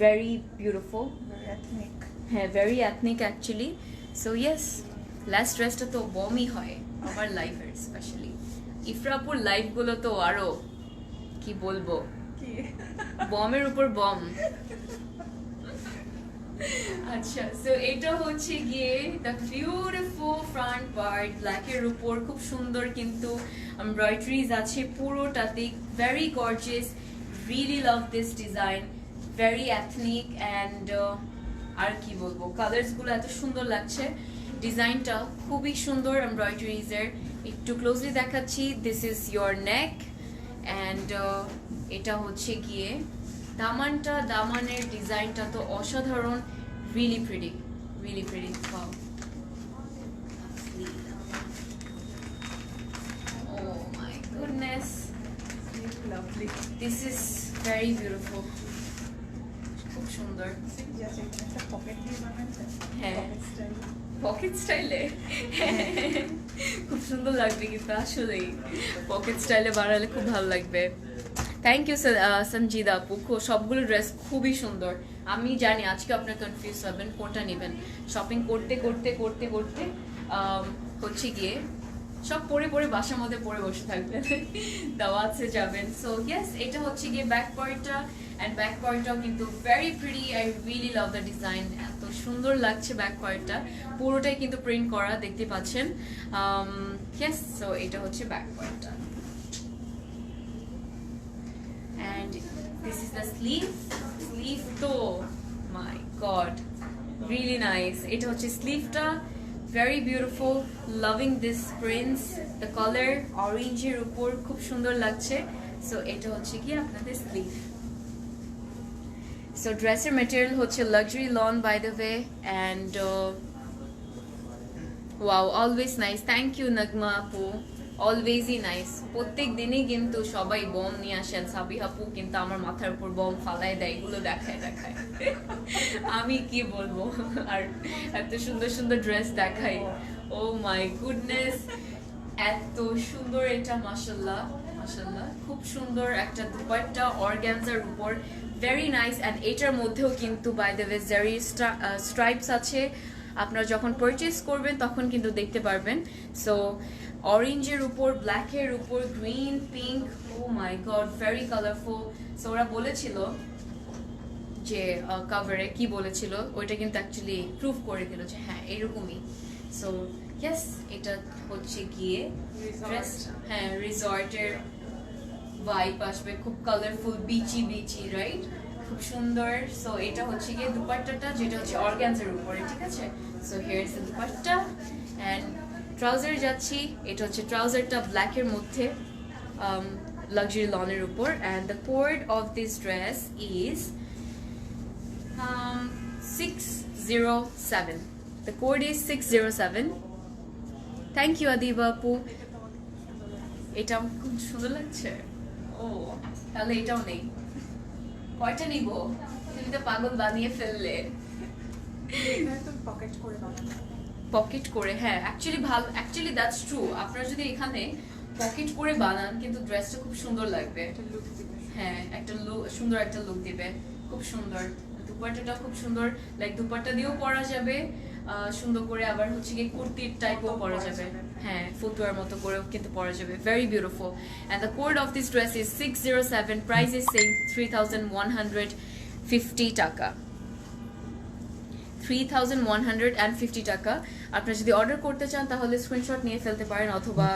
ভেরি বিউটিফুল,
Very ethnic.
হ্যাঁ very ethnic actually. So yes, last ড্রেসটা তো বমই হয় আমার লাইফের, স্পেশালি ইফরাপুর লাইফগুলো তো আরো কি বলবো,
কি?
বমের উপর বম। আচ্ছা, সো এটা হচ্ছে গিয়ে দ্য বিউটিফুল ফ্রন্ট পার্ট, ব্ল্যাকের উপর খুব সুন্দর কিন্তু এমব্রয়ডারিজ আছে পুরোটাতে, very gorgeous, really love this design, very ethnic and আর কি বলবো, কালার্সগুলো এত সুন্দর লাগছে, ডিজাইনটা খুবই সুন্দর এমব্রয়ডারিজের। একটু ক্লোজলি দেখাচ্ছি, this is your neck and এটা হচ্ছে গিয়ে দামানটা, দামানের ডিজাইনটা তো অসাধারণ, really pretty, really pretty. Wow, oh my goodness,
Lovely.
this is very beautiful, খুব সুন্দর।
Just একটা pocket দিয়ে বানাচ্ছে।
হ্যাঁ।
Pocket style.
পকেট স্টাইলে খুব সুন্দর লাগবে, কিন্তু আসলেই পকেট স্টাইলে বানালে খুব ভালো লাগবে। থ্যাংক ইউ সঞ্জিদা আপু, সবগুলো ড্রেস খুবই সুন্দর। আমি জানি আজকে আপনার কনফিউজ হবেন কোনটা নেবেন, শপিং করতে করতে করতে করতে হচ্ছে গিয়ে সব পরে পরে বাসার মধ্যে পরে বসে থাকবেন, দাওয়াতে যাবেন। সো ইয়েস, এটা হচ্ছে গিয়ে ব্যাক পার্টটা, অ্যান্ড ব্যাক পার্টটাও কিন্তু very pretty, I really love the design, এত সুন্দর লাগছে ব্যাক পার্টটা, পুরোটাই কিন্তু প্রিন্ট করা দেখতে পাচ্ছেন। ইয়েস, সো এটা হচ্ছে ব্যাক পার্টটা and this is the sleeve. Sleeve তো মাই গড রিয়েলি নাইস, এটা হচ্ছে স্লিভটা, very beautiful, loving this prints, the color orange এর উপর খুব সুন্দর লাগছে। সো এটা হচ্ছে কি আপনাদের স্লিভ। সো ড্রেসের ম্যাটেরিয়াল হচ্ছে luxury lawn by the way and wow, always nice, thank you Nagma আপু, অলওয়েজই নাইস। প্রত্যেক দিনই কিন্তু সবাই বম নিয়ে আসেন, সাবি আপু কিন্তু আমার মাথার উপর বম ফালায় দেয়, এগুলো দেখায় দেখায় আমি কি বলবো, আর এত সুন্দর সুন্দর ড্রেস দেখাই, ও মাই গুডনেস, এত সুন্দর এটা, মাশাল্লাহ মাশাল্লাহ, খুব সুন্দর একটা দুপাট্টা অর্গানজার উপর, ভেরি নাইস। অ্যান্ড এটার মধ্যেও কিন্তু বাই দ্য ওয়ে জারি স্ট্রাইপস আছে, আপনারা যখন পারচেজ করবেন তখন কিন্তু দেখতে পারবেন। সো অরেঞ্জের উপর, ব্ল্যাকের উপর, green, pink, O my god very colourful. So ওরা বলেছিল যে কভারে কি বলেছিল, ওইটা কিন্তু অ্যাকচুয়ালি প্রুভ করে দিল যে হ্যাঁ এরকমই। সো ইয়েস, এটা হচ্ছে গিয়ে ড্রেস, হ্যাঁ রিসর্টের ভাইব আসবে, খুব কালারফুল, বিচি বিচি, রাইট, খুব সুন্দর। সো এটা হচ্ছে গিয়ে দুপাট্টাটা, যেটা হচ্ছে অর্গানজার উপরে, ঠিক আছে। So here is the dupatta and trouser যাচ্ছি, এটা হচ্ছে ট্রাউজারটা ব্ল্যাকের মধ্যে লাক্সারি লনের উপর, and the code of this dress is 607. The code is 607. Thank you Adiba আপু, এটা খুব সুন্দর লাগছে। ও তাহলে এটাও নেই, কয়টা নিব, তুমি তো পাগল বানিয়ে ফেললে।
পকেট করে বানানো,
পকেট করে, হ্যাঁ অ্যাকচুয়ালি ভালো, অ্যাকচুয়ালি দ্যাটস ট্রু, আপনারা যদি এখানে পকেট করে বানান কিন্তু ড্রেসটা খুব সুন্দর লাগবে,
একটা লুক দিবে।
হ্যাঁ একটা লুক, সুন্দর একটা লুক দিবে, খুব সুন্দর। দুপাট্টাটা খুব সুন্দর, লাইক দুপাট্টা দিয়েও পরা যাবে সুন্দর করে, আবার হচ্ছে কি কুর্তির টাইপও পরা যাবে, হ্যাঁ ফুটওয়্যার মতো করেও কিন্তু পরা যাবে, very beautiful. And the code of this dress is 607, price is same 3150 টাকা, 3150 টাকা। আপনারা যদি অর্ডার করতে চান তাহলে স্ক্রিনশট নিয়ে ফেলতে পারেন, অথবা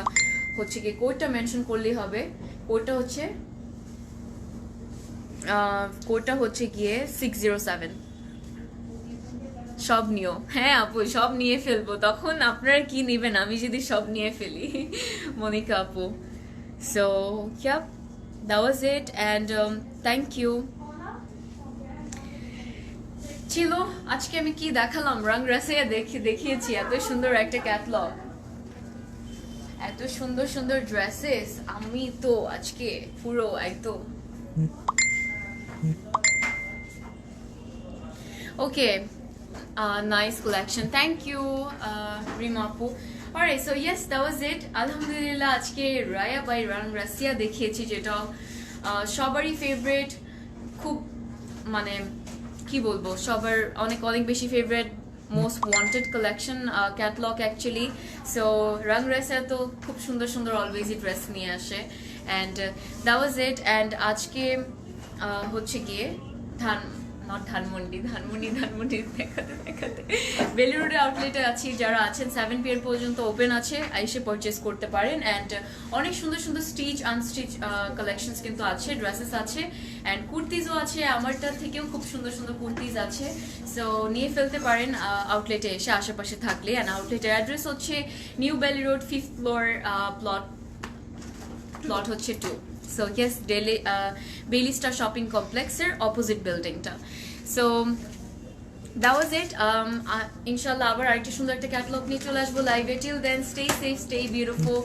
হচ্ছে কি কোডটা মেনশন করলেই হবে। কোডটা হচ্ছে গিয়ে 607। সব নিও, হ্যাঁ আপু সব নিয়ে ফেলবো, তখন আপনারা কি নেবেন আমি যদি সব নিয়ে ফেলি, মনিকা আপু। So yup, that was it and thank you. ছিল আজকে আমি কি দেখালাম, রং রাসিয়া দেখিয়েছি, এত সুন্দর একটা ক্যাটলগ, এত সুন্দর সুন্দর ড্রেসেস, আমি তো আজকে পুরো একদম okay. Nice collection, thank you, Rima Apu. Alright, so yes, that was it. Alhamdulillah, আজকে রায়া বাই রাং রাসিয়া দেখিয়েছি, যেটা সবারই ফেভারিট, খুব মানে কি বলবো, সবার অনেক অনেক বেশি favourite, most wanted collection catalogue actually. So Rang Rasiya তো খুব সুন্দর সুন্দর অলওয়েজই ড্রেস নিয়ে আসে, and that was it. And আজকে হচ্ছে গিয়ে ধানমন্ডি দেখাতে দেখাতে বেলি রোডের আউটলেটে আছি। যারা আছেন 7 PM পর্যন্ত ওপেন আছে, এসে পারচেস করতে পারেন। অ্যান্ড অনেক সুন্দর সুন্দর স্টিচ আনস্টিচ কালেকশনস কিন্তু আছে, ড্রেসেস আছে, অ্যান্ড কুর্তিজও আছে। আমারটার থেকেও খুব সুন্দর সুন্দর কুর্তিজ আছে, সো নিয়ে ফেলতে পারেন আউটলেটে এসে আশেপাশে থাকলে। অ্যান্ড আউটলেটের অ্যাড্রেস হচ্ছে নিউ বেলি রোড 5th ফ্লোর, প্লট হচ্ছে 2। So yes, Bailey Star Shopping Complex এর opposite building টা। So that was it. Inshallah আবার আরেকটা সুন্দর একটা ক্যাটালগ নিয়ে চলে আসবো লাইভে। Till then, stay safe, stay beautiful,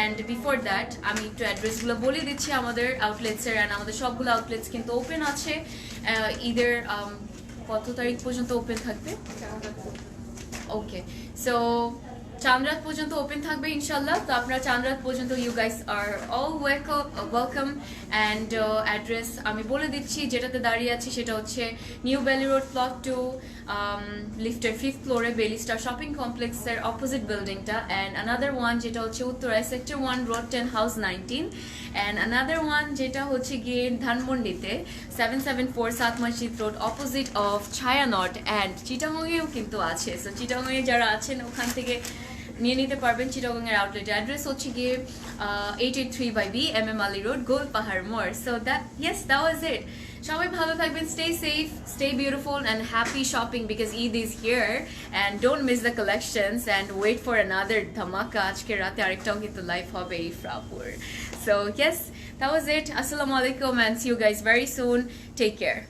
and before that আমি একটু অ্যাড্রেসগুলো বলে দিচ্ছি আমাদের আউটলেটসের। অ্যান্ড আমাদের সবগুলো আউটলেটস কিন্তু ওপেন আছে। ঈদের কত তারিখ পর্যন্ত ওপেন থাকবে? ওকে, সো চাঁদরাত পর্যন্ত ওপেন থাকবে ইনশাল্লাহ। তো আপনারা চাঁদরাত পর্যন্ত, you guys are all welcome. And address আমি বলে দিচ্ছি, যেটাতে দাঁড়িয়ে আছি সেটা হচ্ছে নিউ বেলি রোড প্লট 2, লিফটের 5th ফ্লোরে বেলি স্টার শপিং কমপ্লেক্সের অপোজিট বিল্ডিংটা। অ্যান্ড আনাদার ওয়ান যেটা হচ্ছে উত্তরায় sector 1 road 10 house 19। And another one যেটা হচ্ছে গিয়ে ধানমন্ডিতে 774 সাত মসজিদ road opposite of Chhayanaut. And চিটাগংয়েও কিন্তু আছে, সো চিটাগংয়ে যারা আছেন ওখান থেকে নিয়ে নিতে পারবেন। চিটাগংয়ের আউটলেট অ্যাড্রেস হচ্ছে গিয়ে 883/B MM Ali Road, গোল পাহাড় মোড়। সো দ্যাট ওয়াজ ইট। সবাই ভালো থাকবেন, stay safe, stay beautiful, and happy shopping because Eid is here, and don't miss the collections and wait for another dhamaka. আজকে রাতে আরেকটাও কিন্তু লাইভ হবে ইফরাপুর। So yes, that was it. Assalamu alaikum and see you guys very soon. Take care.